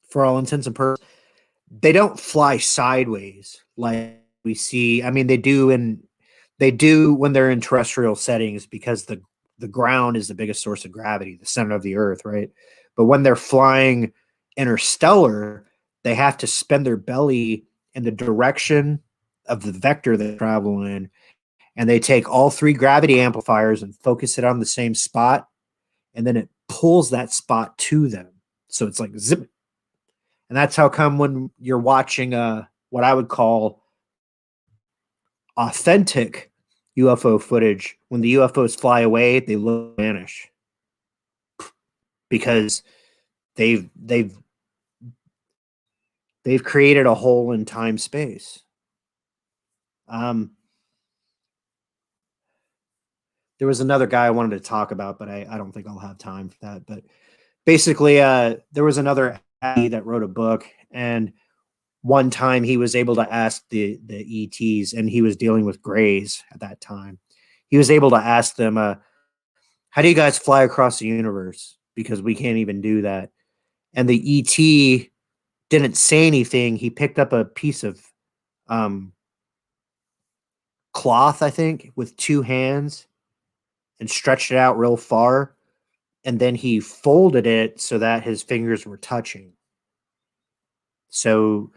for all intents and purposes, they don't fly sideways like we see. I mean, they do when they're in terrestrial settings because the ground is the biggest source of gravity, the center of the earth, right? But when they're flying interstellar, they have to spin their belly in the direction of the vector they travel in, and they take all 3 gravity amplifiers and focus it on the same spot, and then it pulls that spot to them. So it's like zip. And that's how come when you're watching what I would call authentic UFO footage, when the UFOs fly away, they vanish because they've they've they've created a hole in time space. There was another guy I wanted to talk about, but I don't think I'll have time for that. But basically, there was another Abby that wrote a book, and one time he was able to ask the ETs, and he was dealing with Greys at that time. He was able to ask them, "How do you guys fly across the universe? Because we can't even do that." And the ET didn't say anything. He picked up a piece of um, cloth, I think, with two hands and stretched it out real far. And then he folded it so that his fingers were touching. So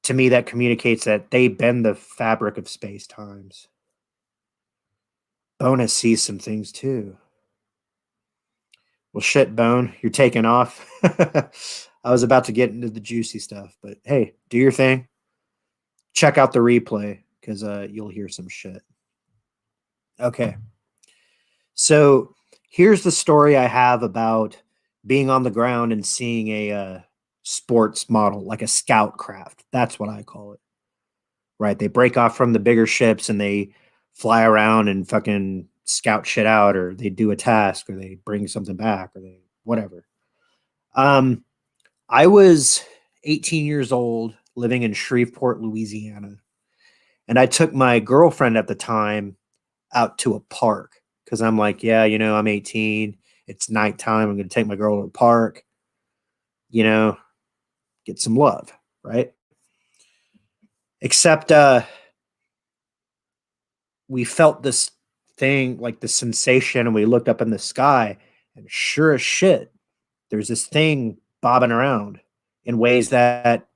to me, that communicates that they bend the fabric of space times. Bonus sees some things too. Well, shit, Bone, you're taking off. I was about to get into the juicy stuff, but hey, do your thing. Check out the replay because you'll hear some shit. Okay. So here's the story I have about being on the ground and seeing a sports model, like a scout craft. That's what I call it. Right? They break off from the bigger ships and they fly around and fucking scout shit out, or they do a task, or they bring something back, or they whatever. I was 18 years old, living in Shreveport, Louisiana, and I took my girlfriend at the time out to a park because I'm like, yeah, I'm 18. It's nighttime. I'm going to take my girl to a park, get some love, right? Except we felt this thing, like the sensation, and we looked up in the sky, and sure as shit, there's this thing bobbing around in ways that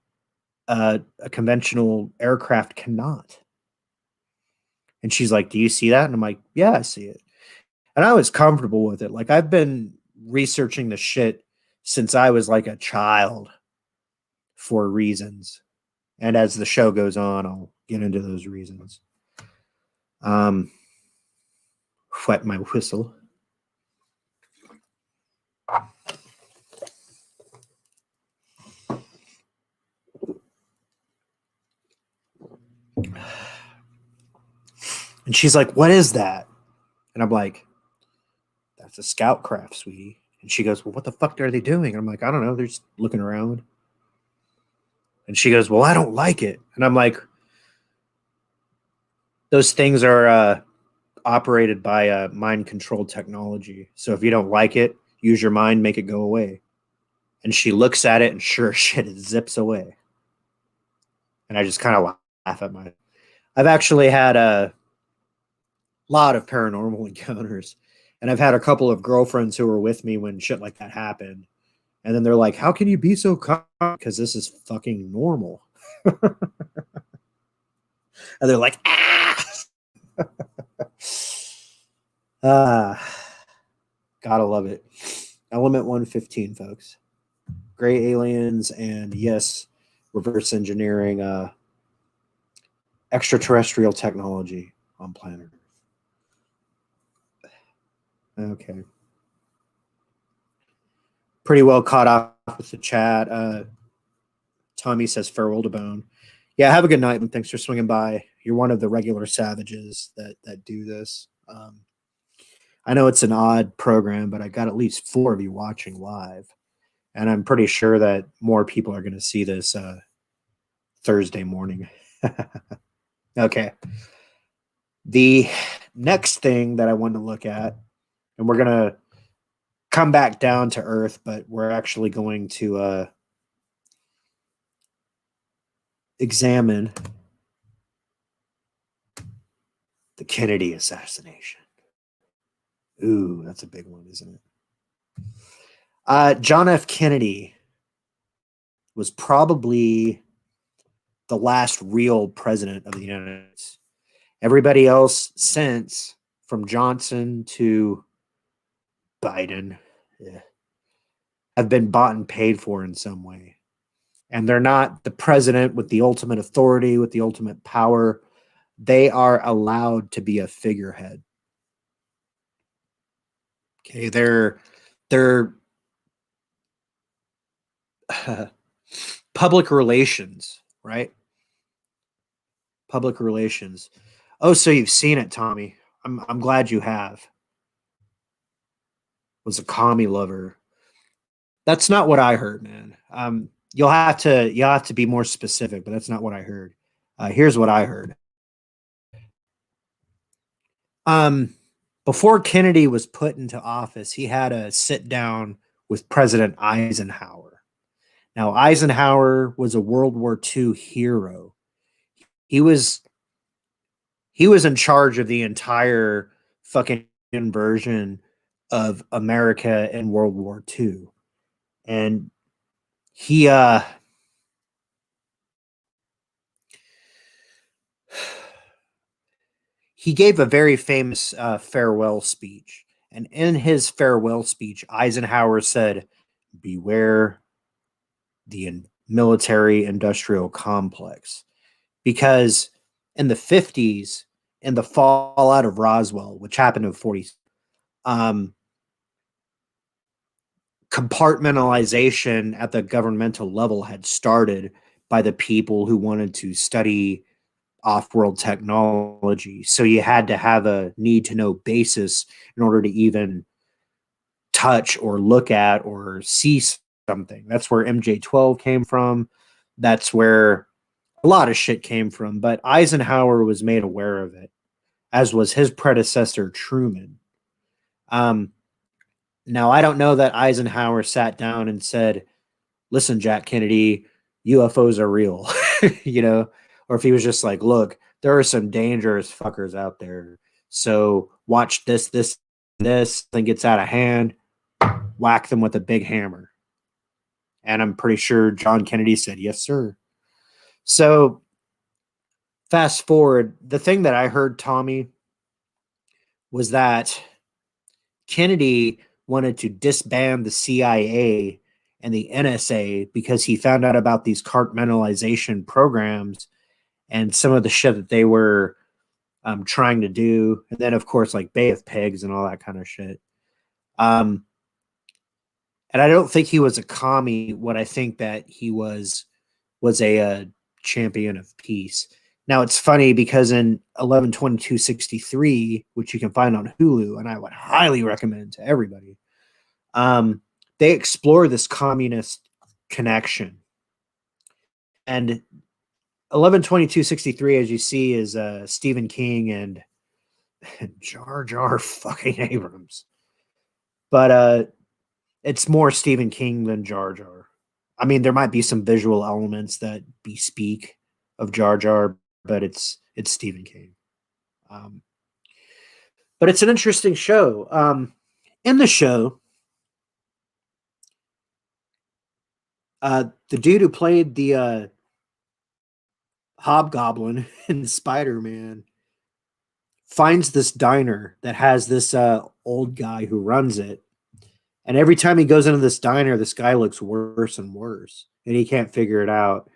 a conventional aircraft cannot. And she's like, "Do you see that?" And I'm like, "Yeah, I see it." And I was comfortable with it. Like, I've been researching the shit since I was like a child for reasons. And as the show goes on, I'll get into those reasons. Wet my whistle. And she's like, "What is that?" And I'm like, "That's a scout craft, sweetie." And she goes, "Well, what the fuck are they doing?" And I'm like, "I don't know. They're just looking around." And she goes, "Well, I don't like it." And I'm like, "Those things are operated by mind controlled technology. So if you don't like it, use your mind, make it go away." And she looks at it, and sure shit, it zips away. And I just kind of laugh at my. I've actually had a lot of paranormal encounters, and I've had a couple of girlfriends who were with me when shit like that happened. And then they're like, "How can you be so calm?" Because this is fucking normal. And they're like, "Ah!" Gotta love it. Element 115, folks. Gray aliens and, yes, reverse engineering extraterrestrial technology on planet Earth. Okay. Pretty well caught up with the chat. Tommy says farewell to Bone. Yeah, have a good night, and thanks for swinging by. You're one of the regular savages that do this. I know it's an odd program, but I got at least 4 of you watching live, and I'm pretty sure that more people are going to see this Thursday morning. Okay. The next thing that I want to look at, and we're going to come back down to Earth, but we're actually going to examine the Kennedy assassination. Ooh, that's a big one, isn't it? John F. Kennedy was probably the last real president of the United States. Everybody else since, from Johnson to Biden, have been bought and paid for in some way. And they're not the president with the ultimate authority, with the ultimate power. They are allowed to be a figurehead. Okay, they're public relations, right? public relations. Oh, so you've seen it, Tommy. I'm glad you have. Was a commie lover. That's not what I heard, man. You'll have to be more specific, but that's not what I heard. Here's what I heard. Um, Before Kennedy was put into office, he had a sit down with President Eisenhower. Now, Eisenhower was a World War II hero. He was he was in charge of the entire fucking version of America in World War II. And he he gave a very famous farewell speech. And in his farewell speech, Eisenhower said, "Beware the military industrial complex." Because in the 50s, in the fallout of Roswell, which happened in 40, um, compartmentalization at the governmental level had started by the people who wanted to study off-world technology. So you had to have a need to know basis in order to even touch or look at or see something. That's where MJ-12 came from. That's where a lot of shit came from. But Eisenhower was made aware of it, as was his predecessor, Truman. Now, I don't know that Eisenhower sat down and said, "Listen, Jack Kennedy, UFOs are real," you know, or if he was just like, "Look, there are some dangerous fuckers out there. So watch this thing gets out of hand, whack them with a big hammer." And I'm pretty sure John Kennedy said, "Yes, sir." So fast forward, the thing that I heard, Tommy, was that Kennedy wanted to disband the CIA and the NSA because he found out about these compartmentalization programs and some of the shit that they were trying to do. And then, of course, like Bay of Pigs and all that kind of shit. And I don't think he was a commie. What I think that he was a champion of peace. Now, it's funny because in 11/22/63, which you can find on Hulu, and I would highly recommend to everybody, they explore this communist connection. And 11/22/63, as you see, is Stephen King and Jar Jar fucking Abrams. But it's more Stephen King than Jar Jar. I mean, there might be some visual elements that bespeak of Jar Jar, but it's Stephen King. But it's an interesting show. In the show, the dude who played the Hobgoblin in Spider-Man finds this diner that has this old guy who runs it. And every time he goes into this diner, this guy looks worse and worse, and he can't figure it out.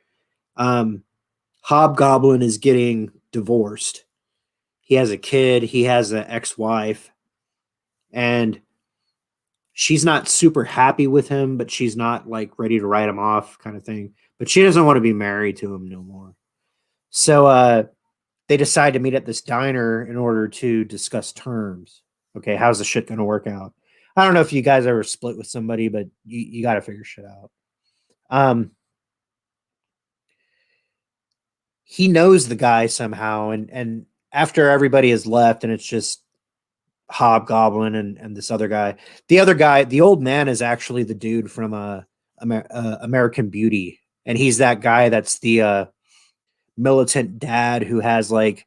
Hobgoblin is getting divorced. He has a kid. He has an ex-wife, and she's not super happy with him, but she's not like ready to write him off, kind of thing. But she doesn't want to be married to him no more. So they decide to meet at this diner in order to discuss terms. Okay, how's the shit going to work out? I don't know if you guys ever split with somebody, but you got to figure shit out. He knows the guy somehow, and after everybody has left, and it's just Hobgoblin and this other guy. The other guy, the old man, is actually the dude from American Beauty, and he's that guy that's the militant dad who has like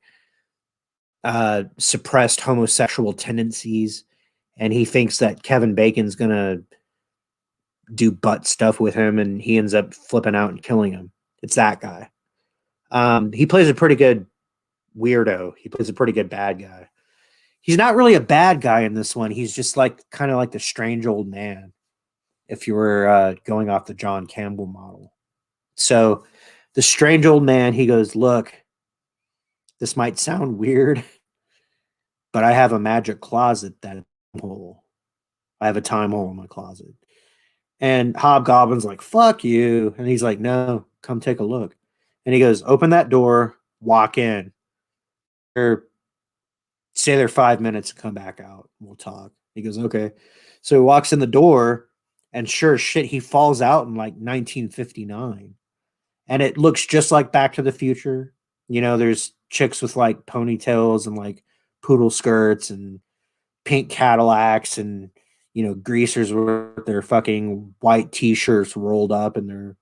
suppressed homosexual tendencies, and he thinks that Kevin Bacon's gonna do butt stuff with him, and he ends up flipping out and killing him. It's that guy. He plays a pretty good weirdo. He plays a pretty good bad guy. He's not really a bad guy in this one. He's just like kind of like the strange old man, if you were going off the John Campbell model. So the strange old man, he goes, "Look, this might sound weird, but I have a magic closet that hole. I have a time hole in my closet." And Hobgoblin's like, "Fuck you." And he's like, "No, come take a look." And he goes, "Open that door, walk in. Or stay there 5 minutes and come back out. We'll talk. He goes, okay. So he walks in the door, and sure as shit, he falls out in like 1959. And it looks just like Back to the Future. You know, there's chicks with like ponytails and like poodle skirts and pink Cadillacs and, you know, greasers with their fucking white t-shirts rolled up and their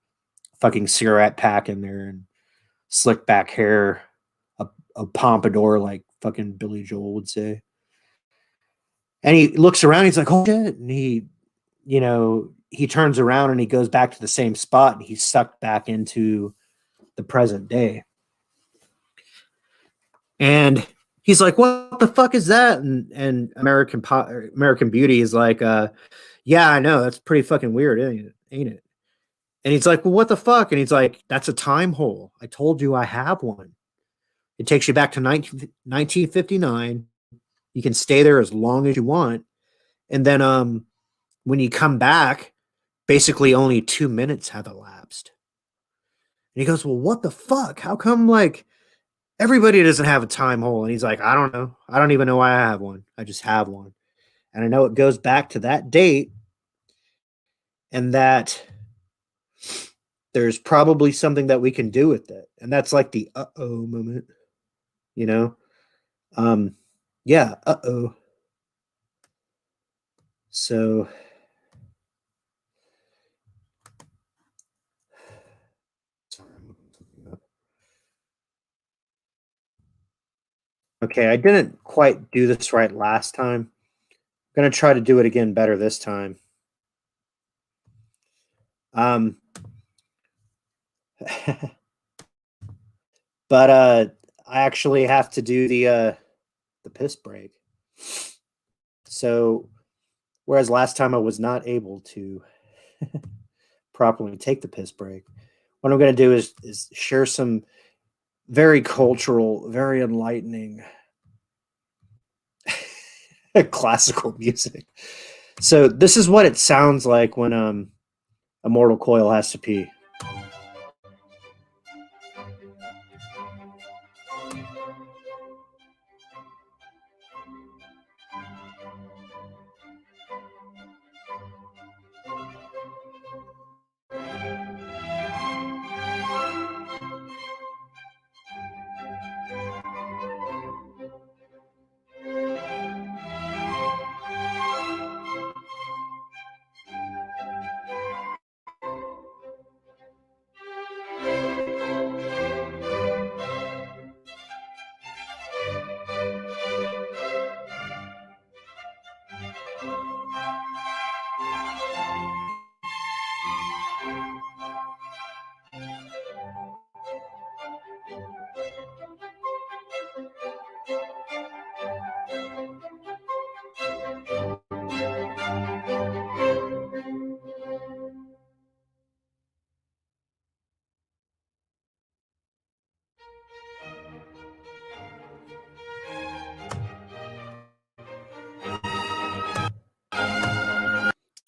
fucking cigarette pack in there and slick back hair, a pompadour like fucking Billy Joel would say. And he looks around, he's like, oh shit. And he, you know, he turns around and he goes back to the same spot and he's sucked back into the present day. And he's like, what the fuck is that? And American Beauty is like, yeah, I know. That's pretty fucking weird, ain't it? And he's like, well, what the fuck? And he's like, that's a time hole. I told you I have one. It takes you back to 1959. You can stay there as long as you want. And then when you come back, basically only 2 minutes have elapsed. And he goes, well, what the fuck? How come like everybody doesn't have a time hole? And he's like, I don't know. I don't even know why I have one. I just have one. And I know it goes back to that date and that there's probably something that we can do with it. And that's like the uh-oh moment, you know? Yeah, uh-oh. So okay, I didn't quite do this right last time. I'm going to try to do it again better this time. But I actually have to do the piss break. So whereas last time I was not able to properly take the piss break, what I'm going to do is share some very cultural, very enlightening classical music. So this is what it sounds like when a mortal coil has to pee.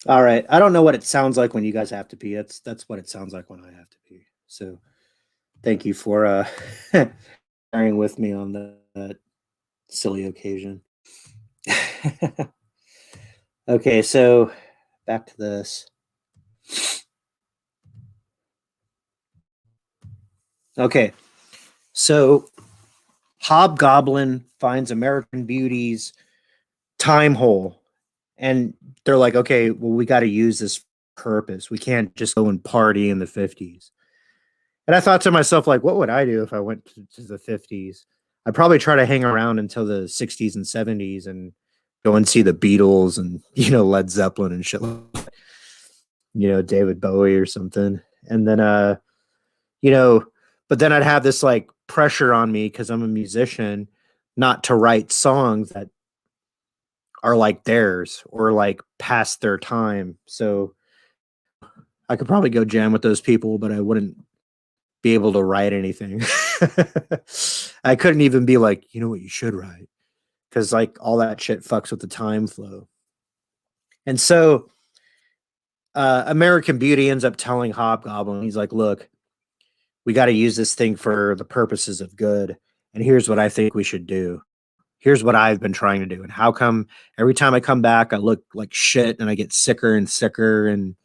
All right. I don't know what it sounds like when you guys have to pee. That's what it sounds like when I have to pee. So thank you for bearing with me on that silly occasion. Okay, so back to this. Okay, so Hobgoblin finds American Beauty's time hole, and they're like, okay, well, we got to use this purpose. We can't just go and party in the 50s. And I thought to myself, like, what would I do if I went to the 50s? I'd probably try to hang around until the 60s and 70s and go and see the Beatles and, you know, Led Zeppelin and shit, you know, David Bowie or something. And then, you know, but then I'd have this like pressure on me because I'm a musician not to write songs that are like theirs or like past their time. So I could probably go jam with those people, but I wouldn't be able to write anything. I couldn't even be like, you know what you should write, because like all that shit fucks with the time flow. And so American Beauty ends up telling Hobgoblin, he's like, look, we got to use this thing for the purposes of good. And here's what I think we should do. Here's what I've been trying to do. And how come every time I come back, I look like shit and I get sicker and sicker and,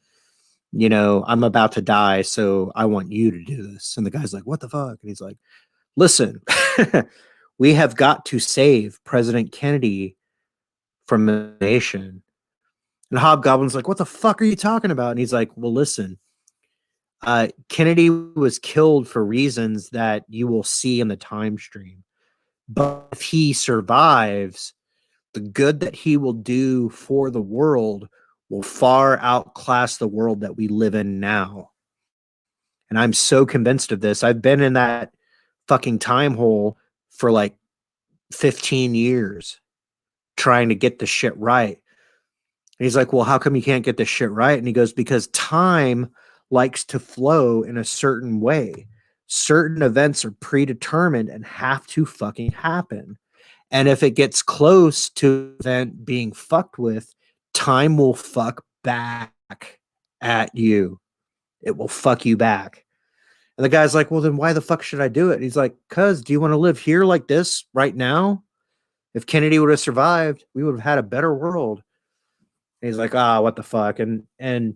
you know, I'm about to die. So I want you to do this. And the guy's like, what the fuck? And he's like, listen, we have got to save President Kennedy from the nation. And Hobgoblin's like, what the fuck are you talking about? And he's like, well, listen, Kennedy was killed for reasons that you will see in the time stream. But if he survives, the good that he will do for the world will far outclass the world that we live in now. And I'm so convinced of this. I've been in that fucking time hole for like 15 years trying to get the shit right. And he's like, well, how come you can't get this shit right? And he goes, because time likes to flow in a certain way. Certain events are predetermined and have to fucking happen. And if it gets close to event being fucked with, time will fuck back at you. It will fuck you back. And the guy's like, well, then why the fuck should I do it? And he's like, cuz do you want to live here like this right now? If Kennedy would have survived, we would have had a better world. And he's like, what the fuck? And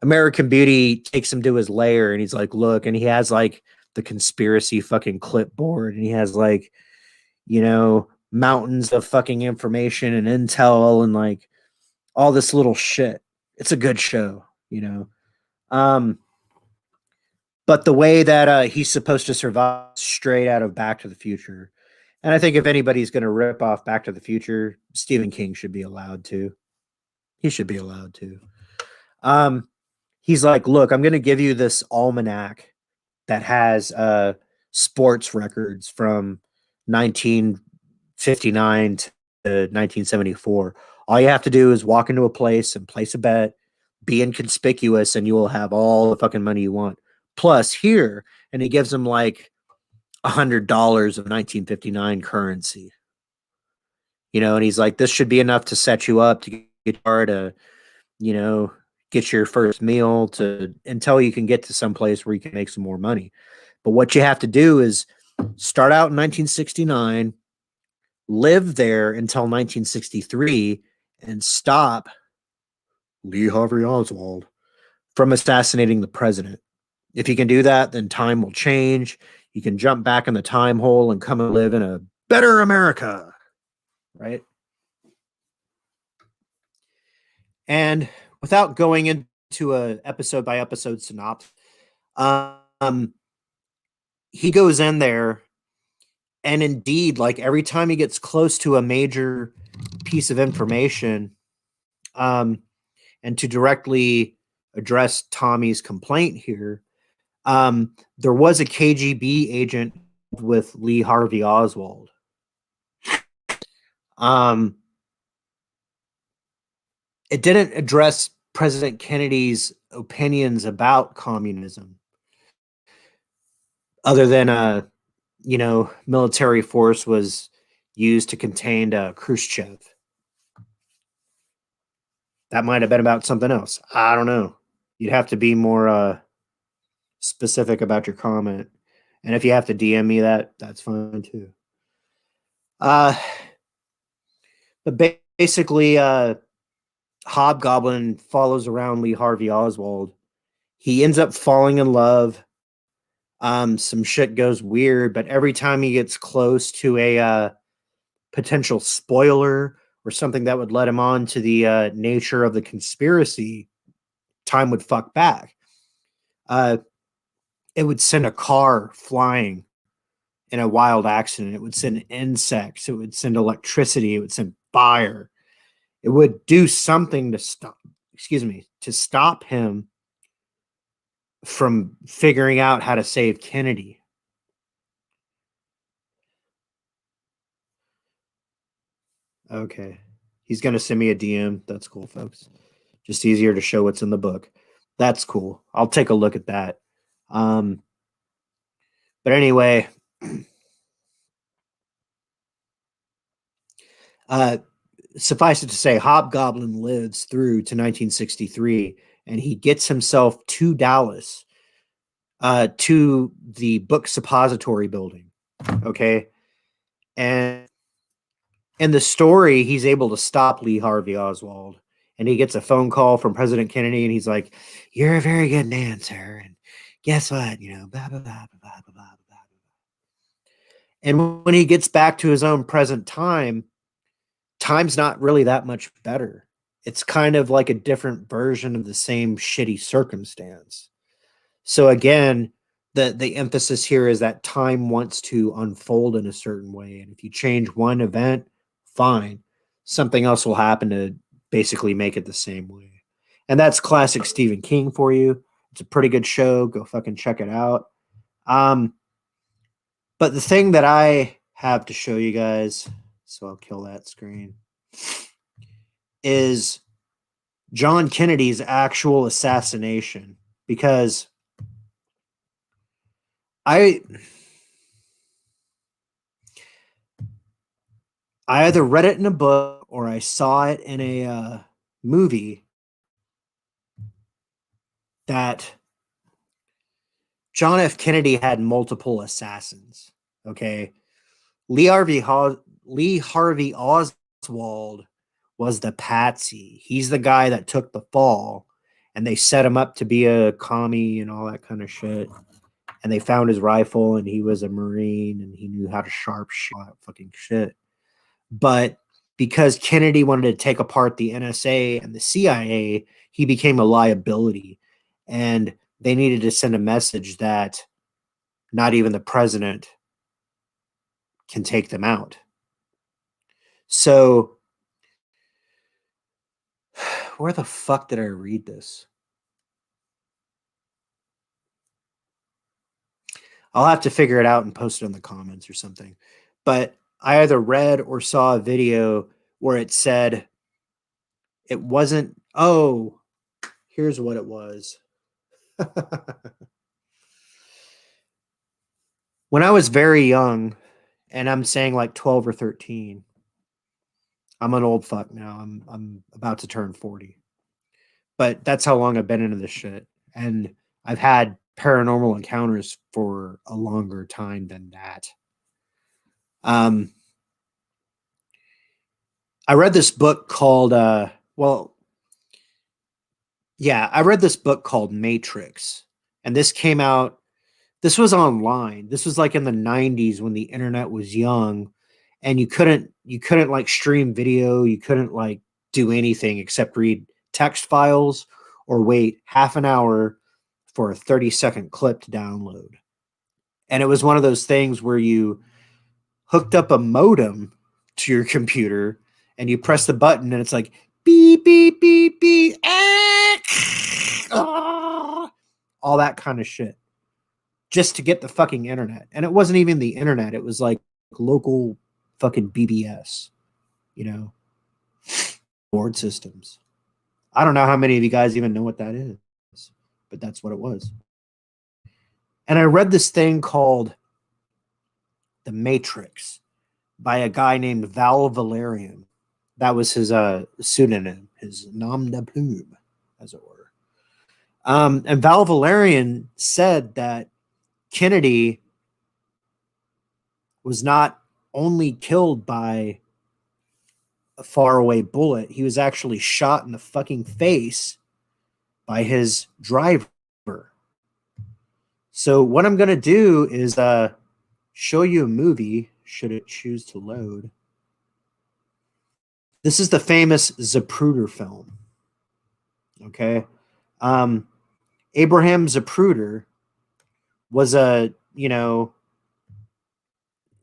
American Beauty takes him to his lair and he's like, look, and he has like the conspiracy fucking clipboard and he has like, you know, mountains of fucking information and intel and like all this little shit. It's a good show, you know. But the way that he's supposed to survive straight out of Back to the Future. And I think if anybody's going to rip off Back to the Future, Stephen King should be allowed to. He should be allowed to. He's like, look, I'm going to give you this almanac that has sports records from 1959 to 1974. All you have to do is walk into a place and place a bet, be inconspicuous, and you will have all the fucking money you want. Plus here, and he gives him like $100 of 1959 currency. You know, and he's like, this should be enough to set you up to get to, you know, get your first meal to until you can get to some place where you can make some more money. But what you have to do is start out in 1969, live there until 1963, and stop Lee Harvey Oswald from assassinating the president. If you can do that, then time will change. You can jump back in the time hole and come and live in a better America, right? And without going into a episode by episode synopsis, he goes in there, and indeed, like every time he gets close to a major piece of information, and to directly address Tommy's complaint here, there was a KGB agent with Lee Harvey Oswald. It didn't address President Kennedy's opinions about communism, other than you know, military force was used to contain Khrushchev. That might have been about something else. I don't know. You'd have to be more specific about your comment. And if you have to DM me that, that's fine too. But basically, Hobgoblin follows around Lee Harvey Oswald. He ends up falling in love. Some shit goes weird, but every time he gets close to a potential spoiler or something that would let him on to the nature of the conspiracy, time would fuck back. It would send a car flying in a wild accident. It would send insects. It would send electricity. It would send fire. It would do something to stop him from figuring out how to save Kennedy. Okay. He's going to send me a DM. That's cool, folks. Just easier to show what's in the book. That's cool. I'll take a look at that. But anyway, suffice it to say, Hobgoblin lives through to 1963, and he gets himself to Dallas to the book suppository building. Okay. And in the story, he's able to stop Lee Harvey Oswald. And he gets a phone call from President Kennedy, and he's like, "You're a very good man, sir. And guess what? You know, blah, blah, blah, blah, blah, blah, blah, blah." And when he gets back to his own present time, time's not really that much better. It's kind of like a different version of the same shitty circumstance. So again, the emphasis here is that time wants to unfold in a certain way. And if you change one event, fine. Something else will happen to basically make it the same way. And that's classic Stephen King for you. It's a pretty good show. Go fucking check it out. But the thing that I have to show you guys, so I'll kill that screen, is John Kennedy's actual assassination. Because I either read it in a book or I saw it in a movie that John F. Kennedy had multiple assassins. Okay. Lee Harvey Oswald was the patsy. He's the guy that took the fall, and they set him up to be a commie and all that kind of shit. And they found his rifle, and he was a Marine, and he knew how to sharp shoot that fucking shit. But because Kennedy wanted to take apart the NSA and the CIA, he became a liability. And they needed to send a message that not even the president can take them out. So, where the fuck did I read this? I'll have to figure it out and post it in the comments or something. But I either read or saw a video where it said it wasn't, oh, here's what it was. When I was very young, and I'm saying like 12 or 13, I'm an old fuck now. I'm about to turn 40. But that's how long I've been into this shit. And I've had paranormal encounters for a longer time than that. I read this book called I read this book called Matrix. And this came out, this was online. This was like in the 90s when the internet was young, and you couldn't like stream video, you couldn't like do anything except read text files or wait half an hour for a 30-second clip to download. And it was one of those things where you hooked up a modem to your computer and you press the button and it's like beep beep beep beep, all that kind of shit, just to get the fucking internet. And it wasn't even the internet, it was like local fucking BBS, you know, board systems. I don't know how many of you guys even know what that is, but that's what it was. And I read this thing called The Matrix by a guy named Val Valerian. That was his pseudonym, his nom de plume, as it were. And Val Valerian said that Kennedy was not only killed by a faraway bullet, he was actually shot in the fucking face by his driver. So what I'm going to do is show you a movie, should it choose to load. This is the famous Zapruder film. Okay. Abraham Zapruder was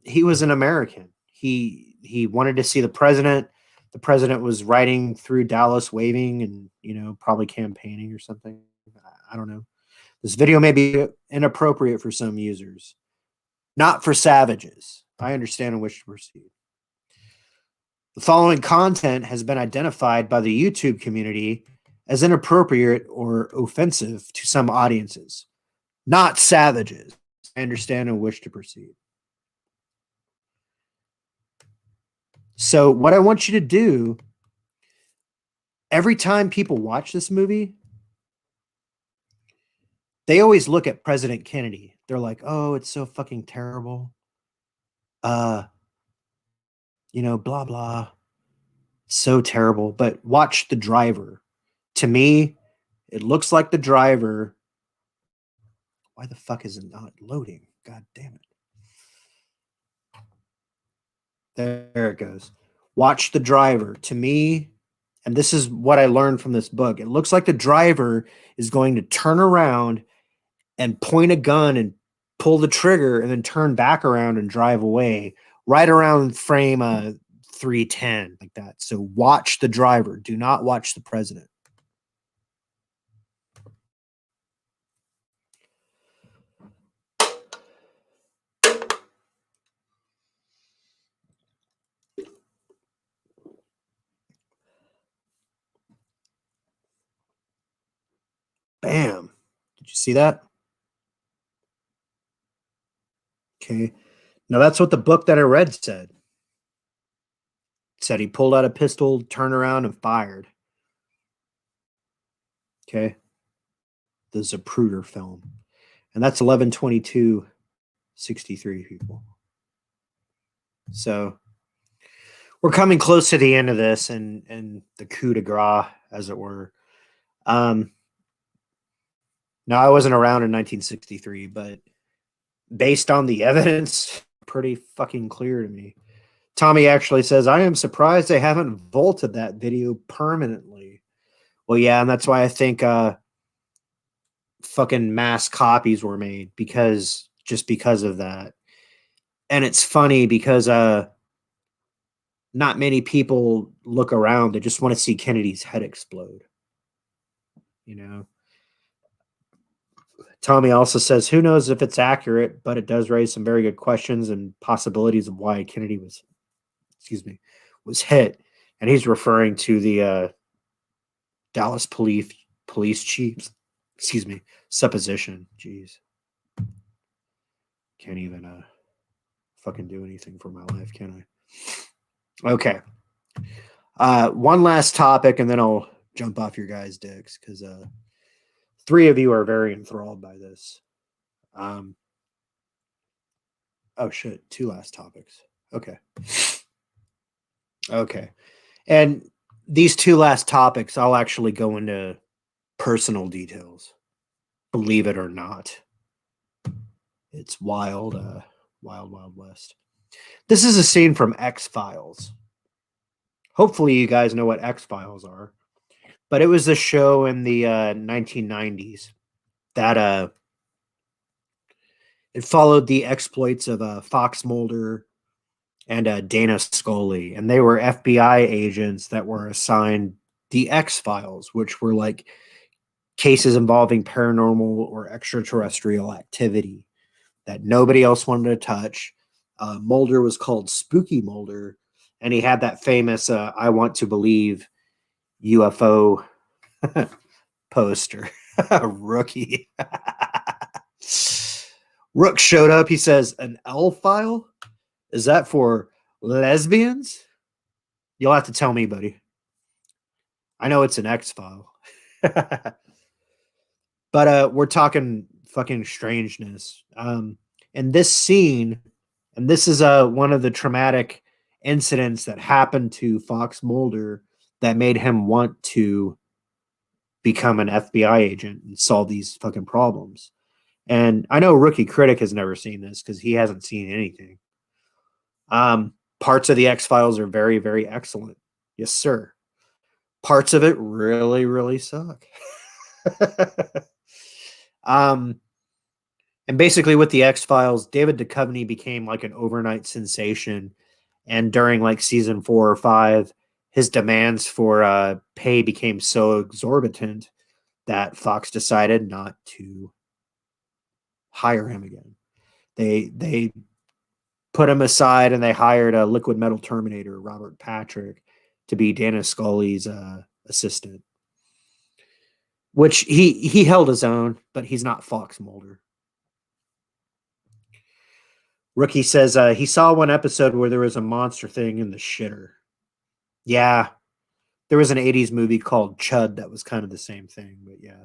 he was an American. He wanted to see the president. The president was riding through Dallas waving and, probably campaigning or something. I don't know. This video may be inappropriate for some users. Not for savages. I understand and wish to proceed. The following content has been identified by the YouTube community as inappropriate or offensive to some audiences. Not savages. I understand and wish to proceed. So what I want you to do, every time people watch this movie, they always look at President Kennedy. They're like, oh, it's so fucking terrible. Blah, blah. So terrible. But watch the driver. To me, it looks like the driver. Why the fuck is it not loading? God damn it. There it goes. Watch the driver. To me, and this is what I learned from this book, it looks like the driver is going to turn around and point a gun and pull the trigger and then turn back around and drive away right around frame 310, like that. So watch the driver. Do not watch the president. Bam. Did you see that? Okay. Now that's what the book that I read said. It said he pulled out a pistol, turned around, and fired. Okay. The Zapruder film. And that's 11/22/63, people. So we're coming close to the end of this and the coup de grace, as it were. Now, I wasn't around in 1963, but based on the evidence, pretty fucking clear to me. Tommy actually says, I am surprised they haven't vaulted that video permanently. Well, yeah, and that's why I think fucking mass copies were made, because of that. And it's funny because not many people look around. They just want to see Kennedy's head explode. Tommy also says, who knows if it's accurate, but it does raise some very good questions and possibilities of why Kennedy was hit. And he's referring to the Dallas police chief's, supposition. Jeez. Can't even fucking do anything for my life, can I? Okay. One last topic, and then I'll jump off your guys' dicks, because 3 of you are very enthralled by this. Oh shit, 2 last topics. Okay. And these 2 last topics, I'll actually go into personal details. Believe it or not. It's wild, wild west. This is a scene from X-Files. Hopefully you guys know what X-Files are. But it was a show in the 1990s that it followed the exploits of Fox Mulder and Dana Scully. And they were FBI agents that were assigned the X-Files, which were like cases involving paranormal or extraterrestrial activity that nobody else wanted to touch. Mulder was called Spooky Mulder, and he had that famous I want to believe UFO poster. Rookie. Rook showed up. He says, an L file? Is that for lesbians? You'll have to tell me, buddy. I know it's an X file. But we're talking fucking strangeness. And this scene, and this is one of the traumatic incidents that happened to Fox Mulder that made him want to become an FBI agent and solve these fucking problems. And I know Rookie Critic has never seen this because he hasn't seen anything. Parts of the X-Files are very, very excellent. Yes, sir. Parts of it really, really suck. And basically with the X-Files, David Duchovny became like an overnight sensation. And during like season 4 or 5, his demands for pay became so exorbitant that Fox decided not to hire him again. They put him aside and they hired a liquid metal Terminator, Robert Patrick, to be Dana Scully's assistant. Which he held his own, but he's not Fox Mulder. Rookie says he saw one episode where there was a monster thing in the shitter. Yeah. There was an 80s movie called Chud that was kind of the same thing, but yeah,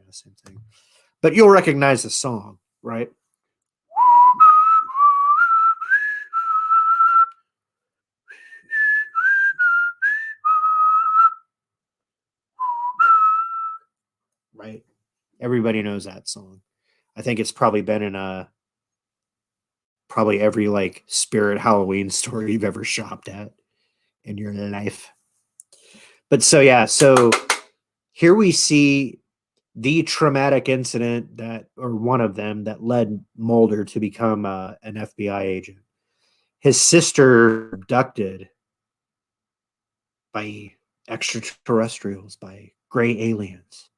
same thing. but you'll recognize the song, right? Right? Everybody knows that song. I think it's probably been in probably every like spirit Halloween store you've ever shopped at in your life. But so yeah, so here we see the traumatic incident that, or one of them, that led Mulder to become an FBI agent. His sister abducted by extraterrestrials, by gray aliens.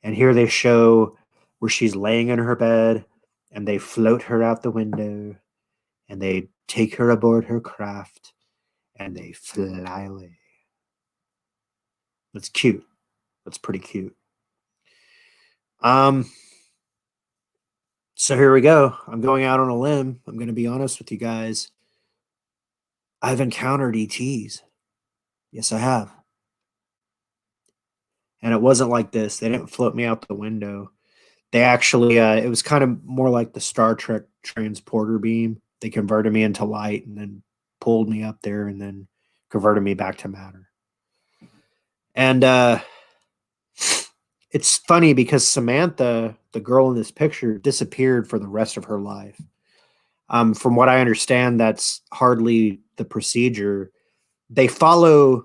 And here they show where she's laying in her bed and they float her out the window and they take her aboard her craft and they fly away. That's cute. That's pretty cute. So here we go. I'm going out on a limb. I'm going to be honest with you guys. I've encountered ETs. Yes, I have. And it wasn't like this. They didn't float me out the window. They actually, it was kind of more like the Star Trek transporter beam. They converted me into light and then pulled me up there and then converted me back to matter. And it's funny because Samantha, the girl in this picture, disappeared for the rest of her life. From what I understand, that's hardly the procedure. They follow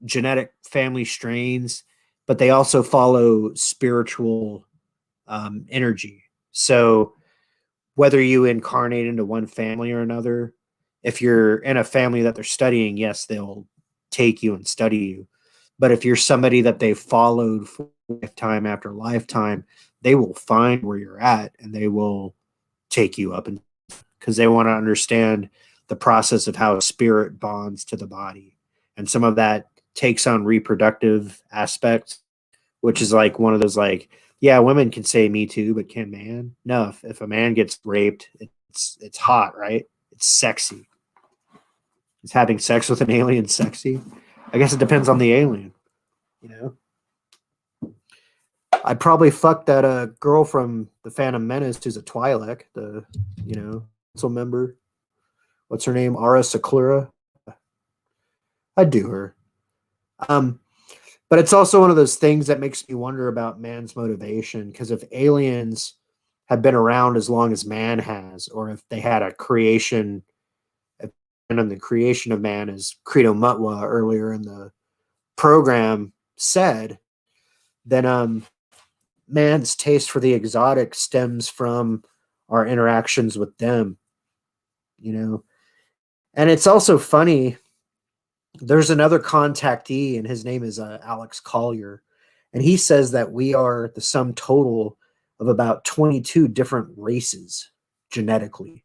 genetic family strains, but they also follow spiritual energy. So whether you incarnate into one family or another, if you're in a family that they're studying, yes, they'll take you and study you. But if you're somebody that they've followed for lifetime after lifetime, they will find where you're at and they will take you up, and because they want to understand the process of how a spirit bonds to the body. And some of that takes on reproductive aspects, which is like one of those like, yeah, women can say me too, but can man? No, if a man gets raped, it's hot, right? It's sexy. Is having sex with an alien sexy? I guess it depends on the alien, you know? I'd probably fuck that girl from the Phantom Menace who's a Twi'lek, the, council member. What's her name? Ara Sakura. I'd do her. But it's also one of those things that makes me wonder about man's motivation. Because if aliens have been around as long as man has, or if they had a creation, and the creation of man, as Credo Mutwa earlier in the program said, then man's taste for the exotic stems from our interactions with them, And it's also funny. There's another contactee, and his name is Alex Collier. And he says that we are the sum total of about 22 different races genetically.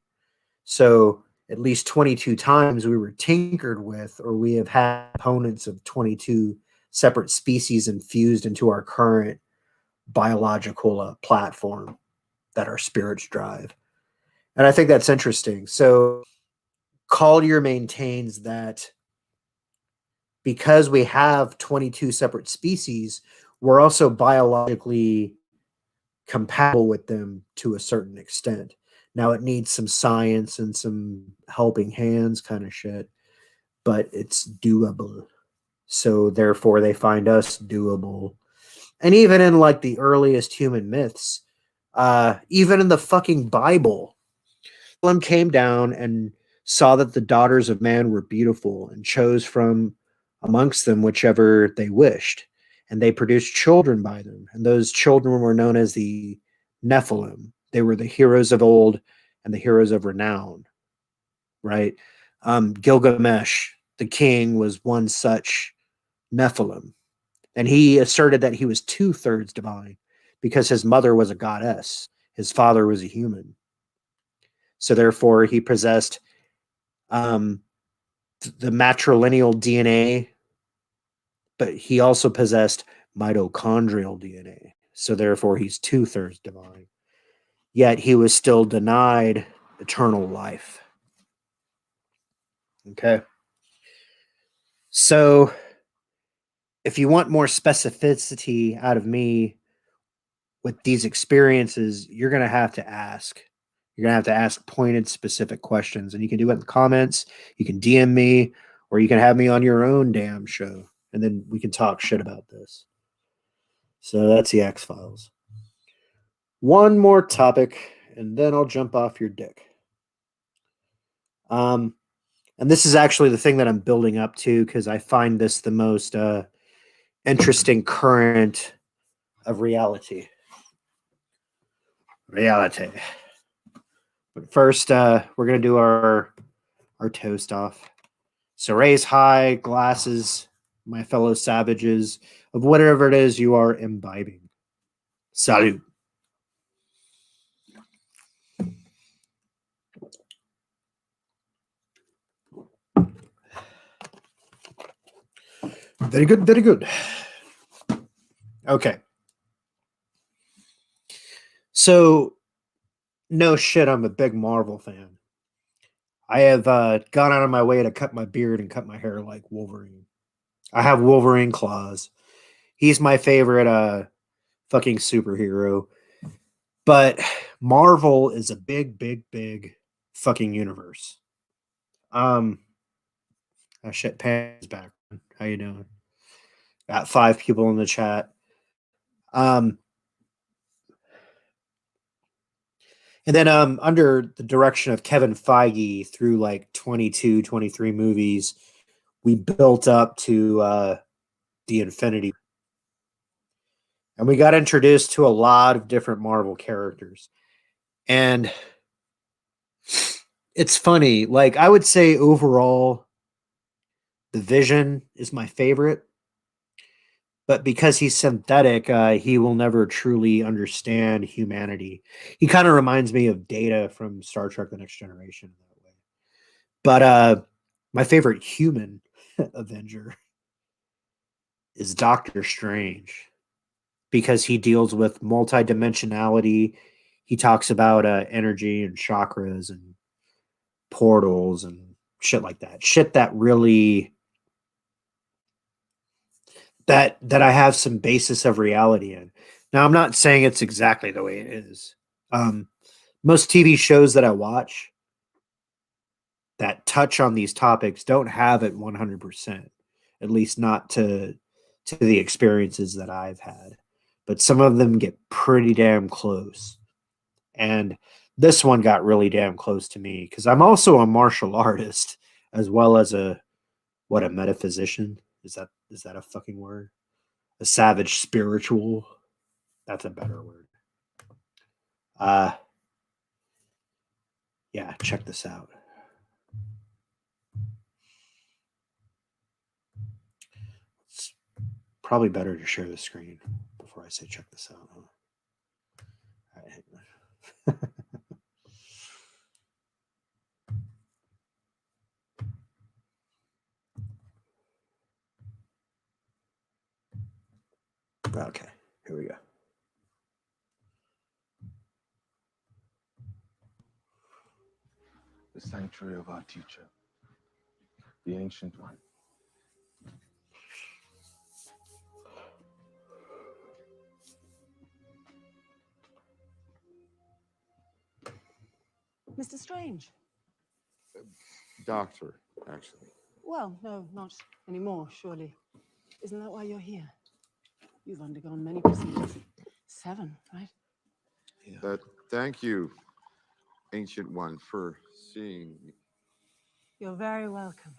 So at least 22 times we were tinkered with, or we have had components of 22 separate species infused into our current biological platform that our spirits drive. And I think that's interesting. So Collier maintains that because we have 22 separate species, we're also biologically compatible with them to a certain extent. Now, it needs some science and some helping hands kind of shit, but it's doable. So therefore, they find us doable. And even in like the earliest human myths, even in the fucking Bible, Balaam came down and saw that the daughters of man were beautiful and chose from amongst them whichever they wished. And they produced children by them. And those children were known as the Nephilim. They were the heroes of old and the heroes of renown, right? Gilgamesh, the king, was one such Nephilim. And he asserted that he was 2/3 divine because his mother was a goddess, his father was a human. So therefore, he possessed the matrilineal DNA, but he also possessed mitochondrial DNA. So therefore, he's 2/3 divine. Yet he was still denied eternal life. Okay. So if you want more specificity out of me, with these experiences, you're going to have to ask. You're going to have to ask pointed, specific questions. And you can do it in the comments. You can DM me, or you can have me on your own damn show. And then we can talk shit about this. So that's the X-Files. One more topic, and then I'll jump off your dick. And this is actually the thing that I'm building up to, because I find this the most interesting current of reality. But first, we're gonna do our toast off. So raise high glasses, my fellow savages, of whatever it is you are imbibing. Salute. Very good, very good. Okay. So, no shit, I'm a big Marvel fan. I have gone out of my way to cut my beard and cut my hair like Wolverine. I have Wolverine claws. He's my favorite fucking superhero. But Marvel is a big, big, big fucking universe. Oh shit, Pan's back. How you doing? Got 5 people in the chat. And then under the direction of Kevin Feige through like 22, 23 movies, we built up to the Infinity. And we got introduced to a lot of different Marvel characters. And it's funny, like I would say overall, the Vision is my favorite. But because he's synthetic, he will never truly understand humanity. He kind of reminds me of Data from Star Trek: The Next Generation in that way. But my favorite human Avenger is Doctor Strange, because he deals with multidimensionality. He talks about energy and chakras and portals and shit like that. Shit that really that I have some basis of reality in. Now, I'm not saying it's exactly the way it is. Most TV shows that I watch that touch on these topics don't have it 100%, at least not to the experiences that I've had. But some of them get pretty damn close. And this one got really damn close to me because I'm also a martial artist as well as a metaphysician. Is that a fucking word? A savage spiritual. That's a better word. Yeah, check this out. It's probably better to share the screen before I say check this out. Huh? All right. Okay, here we go. The sanctuary of our teacher, the ancient one. Mr. Strange? Doctor, actually. Well, no, not anymore, surely. Isn't that why you're here? You've undergone many procedures. 7, right? Yeah. Thank you, ancient one, for seeing me. You're very welcome.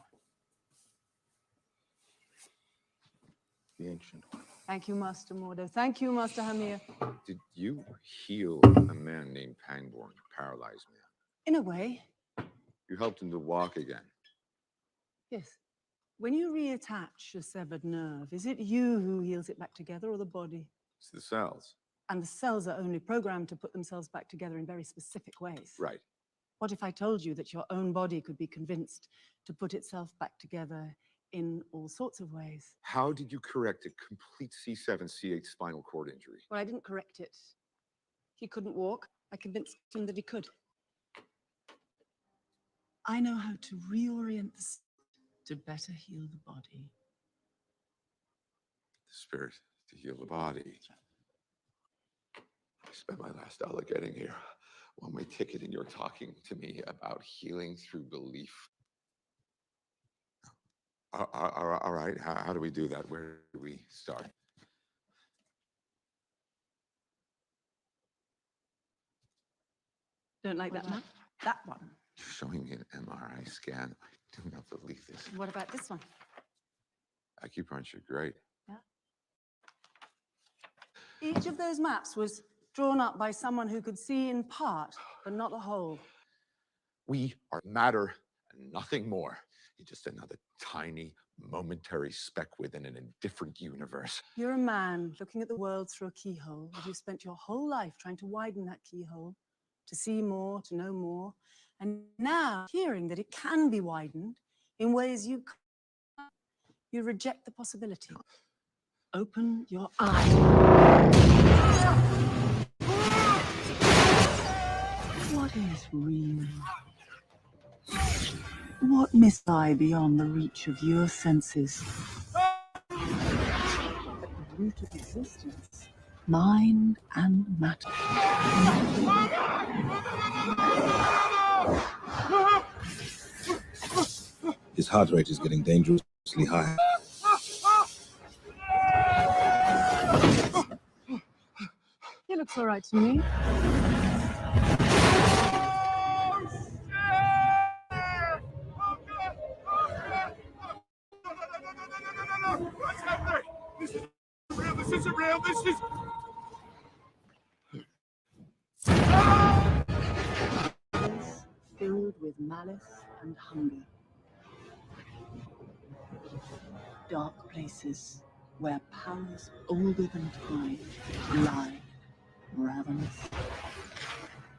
The ancient one. Thank you, Master Mordo. Thank you, Master Hamir. Did you heal a man named Pangborn, a paralyzed man? In a way, You helped him to walk again. yes. When you reattach a severed nerve, is it you who heals it back together or the body? It's the cells. And the cells are only programmed to put themselves back together in very specific ways. Right. What if I told you that your own body could be convinced to put itself back together in all sorts of ways? How did you correct a complete C7, C8 spinal cord injury? Well, I didn't correct it. He couldn't walk. I convinced him that he could. I know how to reorient the to better heal the body. The spirit to heal the body. spent my last dollar getting here. One-way ticket, and you're talking to me about healing through belief. All right, how do we do that? Where do we start? Don't like that one? That one. You're showing me an MRI scan. I do not believe this. What about this one? Acupuncture, great. Yeah. Each of those maps was drawn up by someone who could see in part, but not the whole. We are matter and nothing more. You're just another tiny, momentary speck within an indifferent universe. You're a man looking at the world through a keyhole, and you've spent your whole life trying to widen that keyhole, to see more, to know more, and now hearing that it can be widened in ways you can't, you reject the possibility. Open your eyes. What is real? What miss I beyond the reach of your senses? At the root of existence, mind and matter. His heart rate is getting dangerously high. He looks all right to me. What's happening? This isn't real. This isn't real. This is. Filled with malice and hunger. Dark places where powers older than time lie, ravenous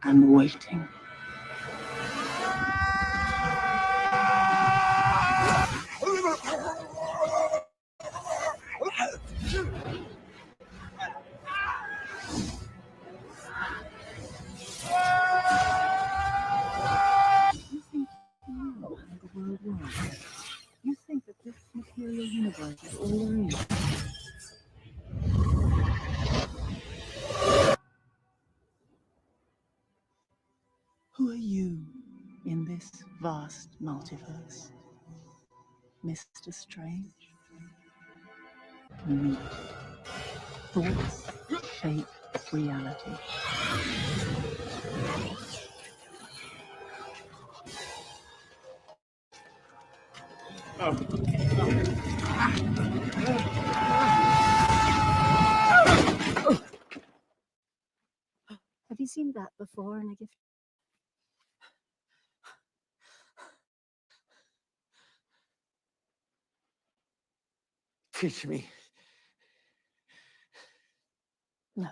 and waiting. You think you know how the world works? You think that this material universe is all there is? Who are you in this vast multiverse? Mr. Strange? Meet. Thoughts shape reality. Have you seen that before in a gift? Teach me. No.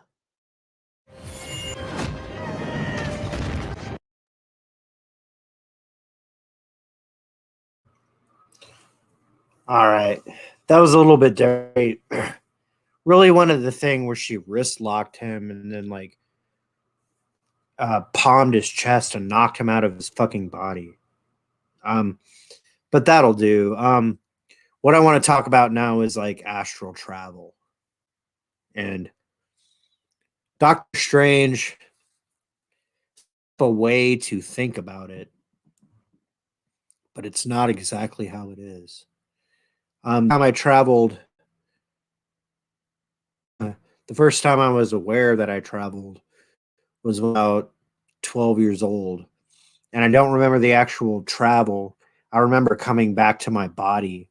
All right. That was a little bit different. Really wanted the thing where she wrist locked him and then like palmed his chest and knocked him out of his fucking body. But that'll do. What I want to talk about now is like astral travel. And Doctor Strange, a way to think about it, but it's not exactly how it is. Time I traveled, the first time I was aware that I traveled was about 12 years old. And I don't remember the actual travel. I remember coming back to my body,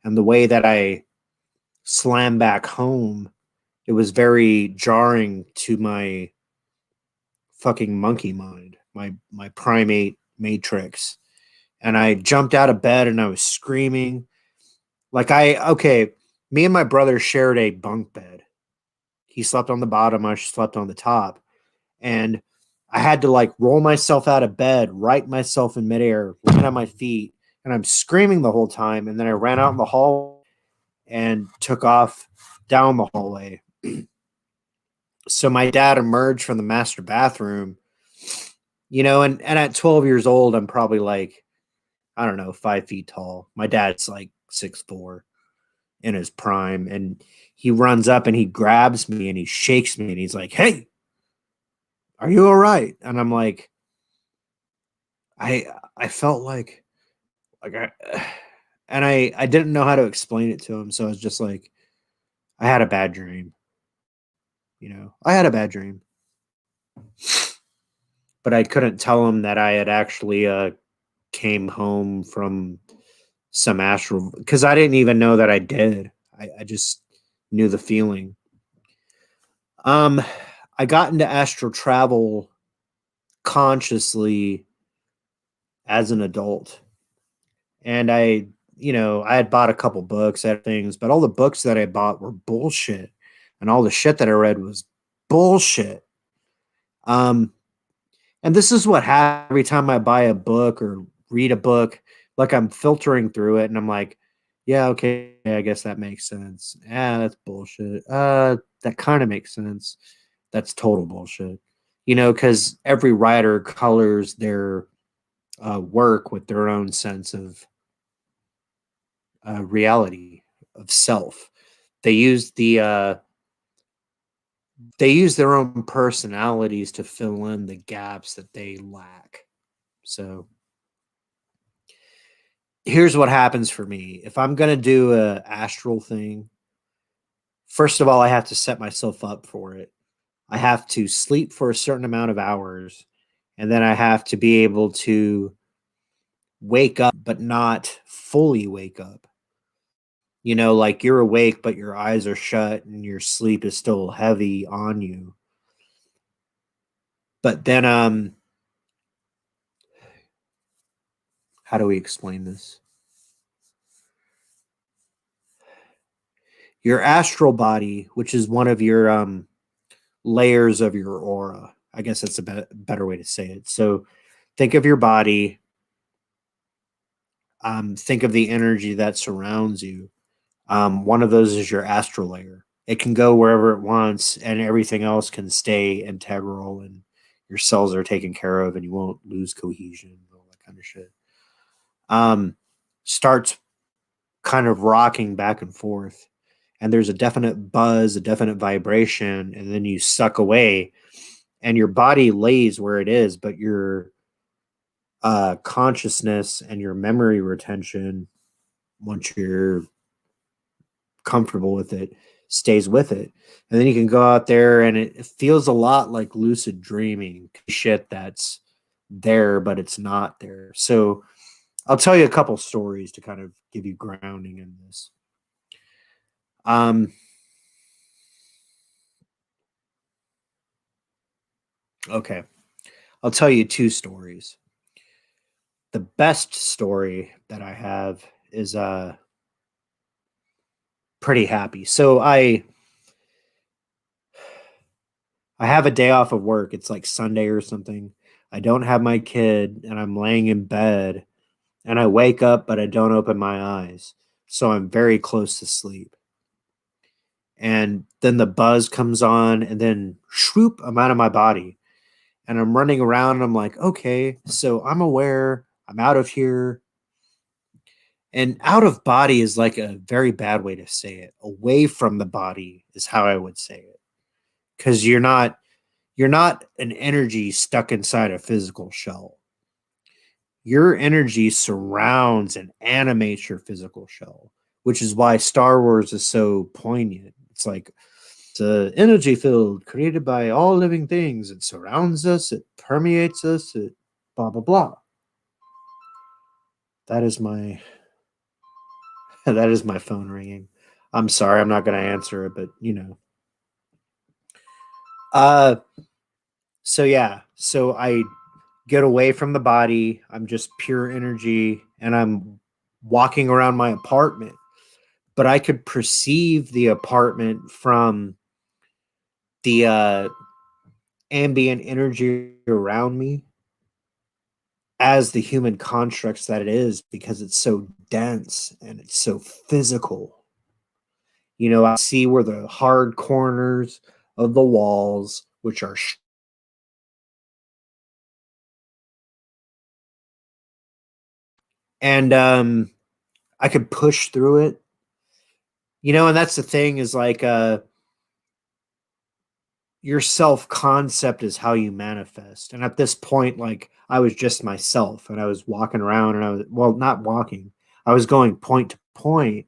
and the way that I slammed back home, it was very jarring to my fucking monkey mind, my primate matrix. And I jumped out of bed and I was screaming. Me and my brother shared a bunk bed. He slept on the bottom, I slept on the top. And I had to like roll myself out of bed, right myself in midair, land on my feet, and I'm screaming the whole time. And then I ran out in the hall and took off down the hallway. So my dad emerged from the master bathroom, and at 12 years old, I'm probably like, I don't know, 5 feet tall. My dad's like 6'4" in his prime. And he runs up and he grabs me and he shakes me and he's like, "Hey, are you all right? And I'm like, I felt like I and I didn't know how to explain it to him, so I was just like, I had a bad dream. I had a bad dream. But I couldn't tell him that I had actually came home from some astral, because I didn't even know that I did. I just knew the feeling. Um I got into astral travel consciously as an adult. And I had bought a couple books and things, but all the books that I bought were bullshit. And all the shit that I read was bullshit. Um, and this is what happens every time I buy a book or read a book. Like, I'm filtering through it and I'm like, yeah, okay, I guess that makes sense. Yeah, that's bullshit. That kind of makes sense. That's total bullshit. Because every writer colors their work with their own sense of reality of self. They use they use their own personalities to fill in the gaps that they lack. So here's what happens for me. If I'm gonna do a astral thing, first of all, I have to set myself up for it. I have to sleep for a certain amount of hours, and then I have to be able to wake up, but not fully wake up. Like, you're awake, but your eyes are shut and your sleep is still heavy on you. But then, how do we explain this? Your astral body, which is one of your layers of your aura. I guess that's a better way to say it. So think of your body, think of the energy that surrounds you. One of those is your astral layer. It can go wherever it wants, and everything else can stay integral, and your cells are taken care of, and you won't lose cohesion and all that kind of shit. Starts kind of rocking back and forth, and there's a definite buzz, a definite vibration, and then you suck away, and your body lays where it is, but your consciousness and your memory retention, once you're comfortable with it, stays with it. And then you can go out there and it feels a lot like lucid dreaming shit that's there, but it's not there. So I'll tell you a couple stories to kind of give you grounding in this. Okay. I'll tell you two stories. The best story that I have is pretty happy. So I have a day off of work. It's like Sunday or something. I don't have my kid and I'm laying in bed and I wake up, but I don't open my eyes. So I'm very close to sleep. And then the buzz comes on and then swoop, I'm out of my body and I'm running around. And I'm like, okay, so I'm aware, I'm out of here. And out of body is like a very bad way to say it. Away from the body is how I would say it. Because you're not an energy stuck inside a physical shell. Your energy surrounds and animates your physical shell, which is why Star Wars is so poignant. It's like it's an energy field created by all living things. It surrounds us, it permeates us, it blah blah blah. That is my that is my phone ringing. I'm sorry, I'm not going to answer it, but so yeah, so I get away from the body. I'm just pure energy and I'm walking around my apartment, but I could perceive the apartment from the ambient energy around me as the human constructs that it is, because it's so dense and it's so physical. I see where the hard corners of the walls, which are and I could push through it. And that's the thing is like your self concept is how you manifest. And at this point, like, I was just myself, and I was walking around, and I was, well, not walking, I was going point to point.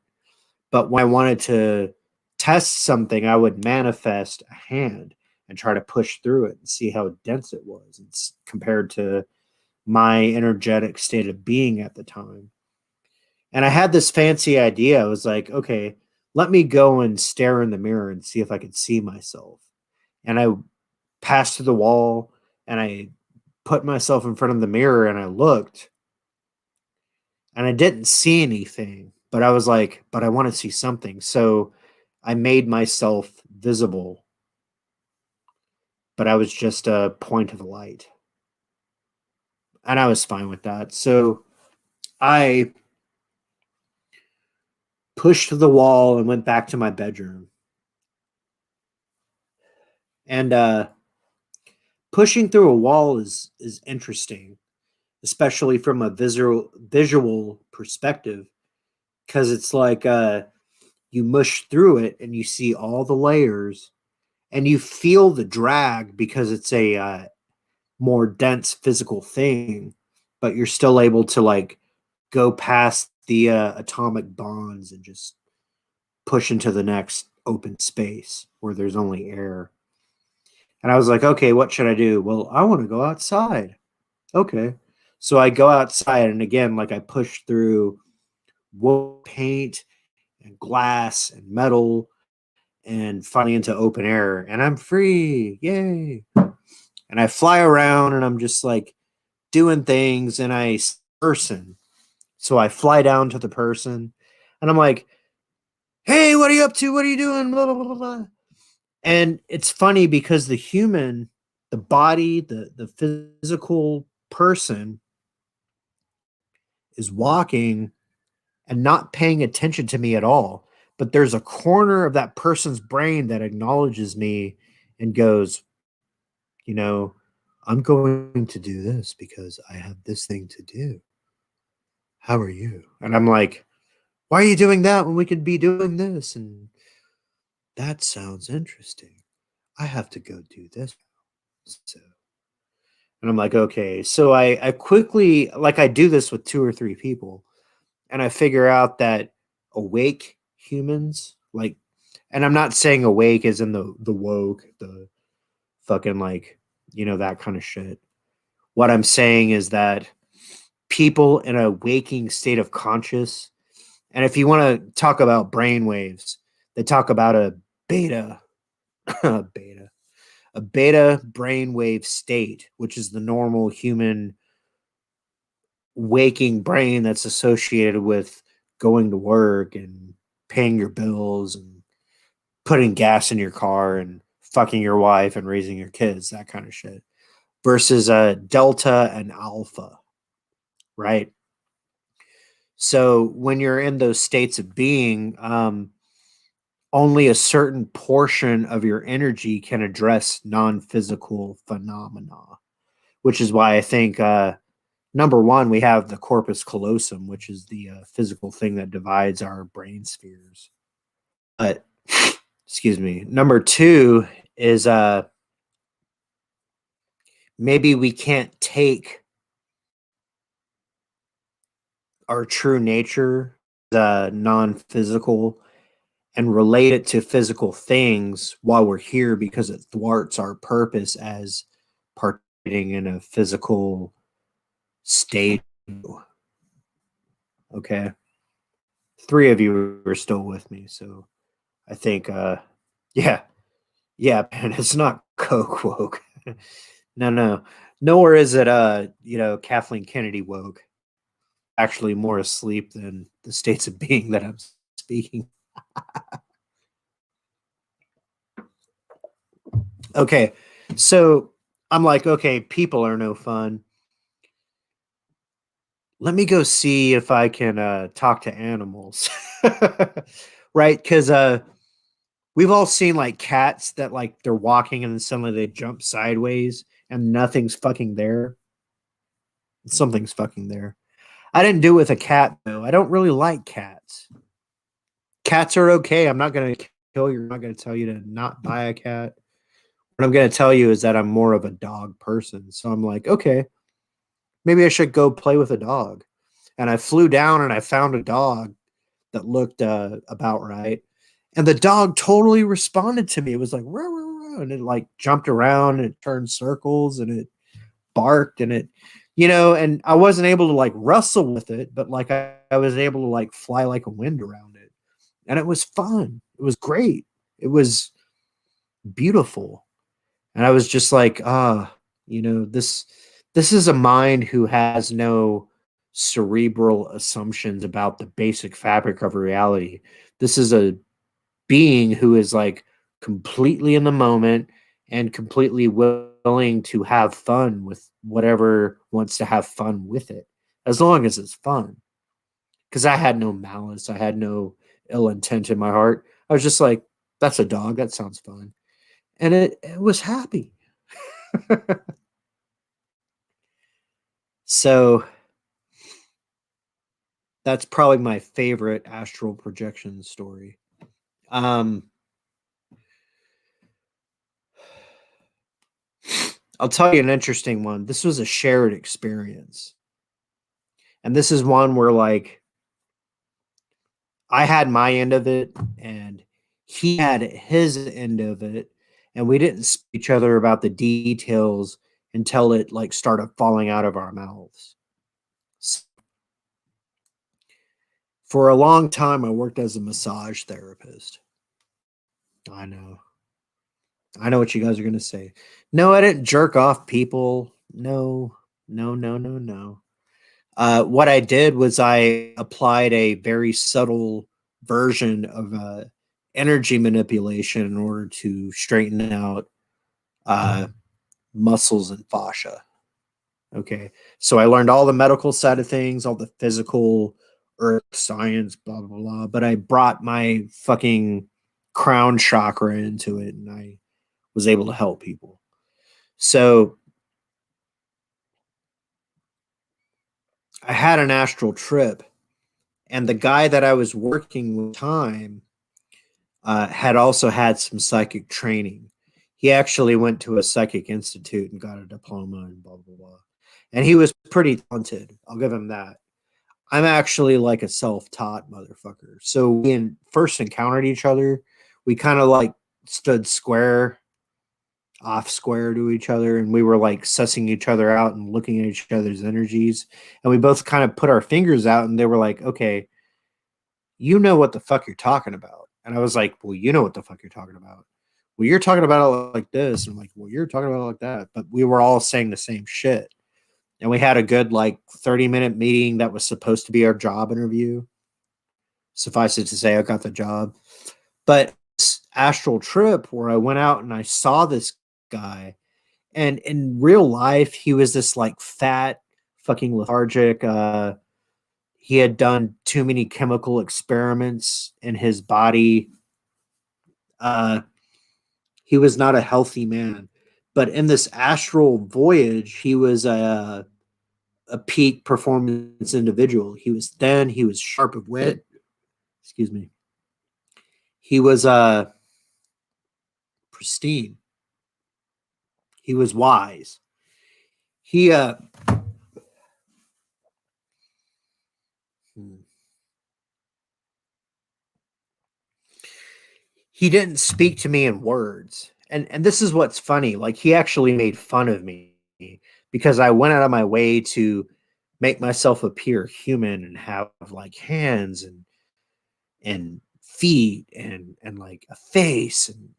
But when I wanted to test something, I would manifest a hand and try to push through it and see how dense it was. It's compared to my energetic state of being at the time. And I had this fancy idea. I was like, okay, let me go and stare in the mirror and see if I could see myself. And I passed through the wall, and I put myself in front of the mirror, and I looked, and I didn't see anything, but I was like, but I want to see something. So I made myself visible, but I was just a point of light. And I was fine with that. So I pushed the wall and went back to my bedroom. And pushing through a wall is interesting, especially from a visual perspective, because it's like you mush through it and you see all the layers, and you feel the drag because it's a more dense physical thing, but you're still able to like go past the atomic bonds and just push into the next open space where there's only air. And I was like, okay, what should I do? Well, I want to go outside. Okay. So I go outside, and again, like, I push through wood, paint, and glass and metal, and finally into open air, and I'm free. Yay. And I fly around, and I'm just like doing things, and I person. So I fly down to the person, and I'm like, hey, what are you up to? What are you doing? Blah, blah, blah, blah. And it's funny because the human, the body, the physical person is walking and not paying attention to me at all. But there's a corner of that person's brain that acknowledges me and goes, you know, I'm going to do this because I have this thing to do. How are you? And I'm like, why are you doing that when we could be doing this? And that sounds interesting. I have to go do this. So, and I'm like, okay. So I quickly, like, I do this with 2 or 3 people, and I figure out that awake humans, like, and I'm not saying awake as in the woke, the fucking, like, that kind of shit. What I'm saying is that people in a waking state of conscious, and if you want to talk about brain waves, they talk about a beta, a beta brainwave state, which is the normal human waking brain that's associated with going to work and paying your bills and putting gas in your car and fucking your wife and raising your kids, that kind of shit, versus delta and alpha, right? So when you're in those states of being, only a certain portion of your energy can address non-physical phenomena, which is why I think, number one, we have the corpus callosum, which is the physical thing that divides our brain spheres. But, excuse me. Number two is maybe we can't take our true nature, the non-physical, and relate it to physical things while we're here because it thwarts our purpose as participating in a physical state. Okay. 3 of you are still with me, so I think yeah, man, it's not coke woke. No, nor is it Kathleen Kennedy woke. Actually more asleep than the states of being that I'm speaking. Okay, so I'm like, okay, people are no fun. Let me go see if I can talk to animals. Right? Because we've all seen like cats that, like, they're walking and then suddenly they jump sideways and nothing's fucking there. Something's fucking there. I didn't do it with a cat though. I don't really like cats. Cats are okay. I'm not gonna kill you. I'm not gonna tell you to not buy a cat. I'm going to tell you is that I'm more of a dog person. So I'm like, okay, maybe I should go play with a dog. And I flew down and I found a dog that looked about right. And the dog totally responded to me. It was like, rah, rah, rah, and it like jumped around and it turned circles and it barked and it, and I wasn't able to like wrestle with it, but like I was able to like fly like a wind around it. And it was fun. It was great. It was beautiful. And I was just like, this is a mind who has no cerebral assumptions about the basic fabric of reality. This is a being who is like completely in the moment and completely willing to have fun with whatever wants to have fun with it, as long as it's fun. Because I had no malice, I had no ill intent in my heart. I was just like, that's a dog, that sounds fun. And it was happy. So that's probably my favorite astral projection story. I'll tell you an interesting one. This was a shared experience. And this is one where like I had my end of it and he had his end of it, and we didn't speak to each other about the details until it like started falling out of our mouths. For a long time, I worked as a massage therapist. I know what you guys are going to say. No, I didn't jerk off people. No. What I did was I applied a very subtle version of energy manipulation in order to straighten out muscles and fascia. Okay. So I learned all the medical side of things, all the physical, earth science, blah, blah, blah. But I brought my fucking crown chakra into it and I was able to help people. So I had an astral trip, and the guy that I was working with time had also had some psychic training. He actually went to a psychic institute and got a diploma and blah, blah, blah. And he was pretty talented. I'll give him that. I'm actually like a self-taught motherfucker. So we first encountered each other. We kind of like stood off square to each other, and we were like sussing each other out and looking at each other's energies. And we both kind of put our fingers out, and they were like, okay, you know what the fuck you're talking about. And I was like, well, you know what the fuck you're talking about. Well, you're talking about it like this. And I'm like, well, you're talking about it like that. But we were all saying the same shit. And we had a good like 30-minute meeting that was supposed to be our job interview. Suffice it to say, I got the job. But this astral trip where I went out and I saw this guy, and in real life, he was this like fat, fucking lethargic. He had done too many chemical experiments in his body. He was not a healthy man. But in this astral voyage, he was a peak performance individual. He was thin. He was sharp of wit. Excuse me. He was pristine. He was wise. He he didn't speak to me in words. And this is what's funny. Like he actually made fun of me because I went out of my way to make myself appear human and have like hands and feet and like a face and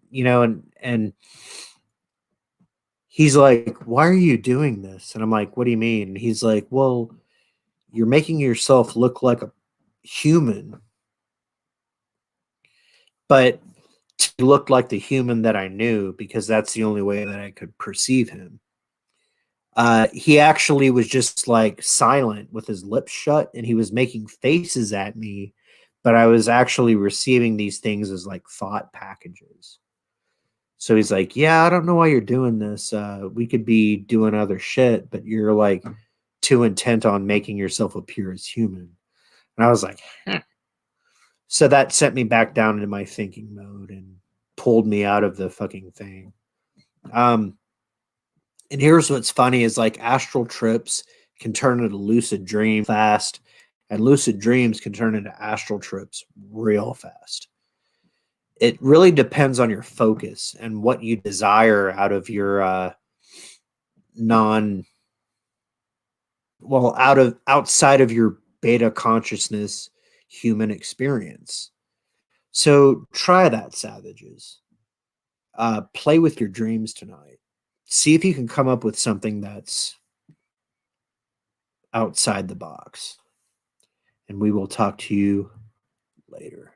and he's like, why are you doing this? And I'm like, what do you mean? And he's like, well, you're making yourself look like a human, but to look like the human that I knew, because that's the only way that I could perceive him. He actually was just like silent with his lips shut, and he was making faces at me, but I was actually receiving these things as like thought packages. So he's like, yeah, I don't know why you're doing this. We could be doing other shit, but you're like too intent on making yourself appear as human. And I was like, huh. So that sent me back down into my thinking mode and pulled me out of the fucking thing. And here's what's funny is like astral trips can turn into lucid dream fast, and lucid dreams can turn into astral trips real fast. It really depends on your focus and what you desire out of your outside of your beta consciousness human experience. So try that, savages. Play with your dreams tonight. See if you can come up with something that's outside the box. And we will talk to you later.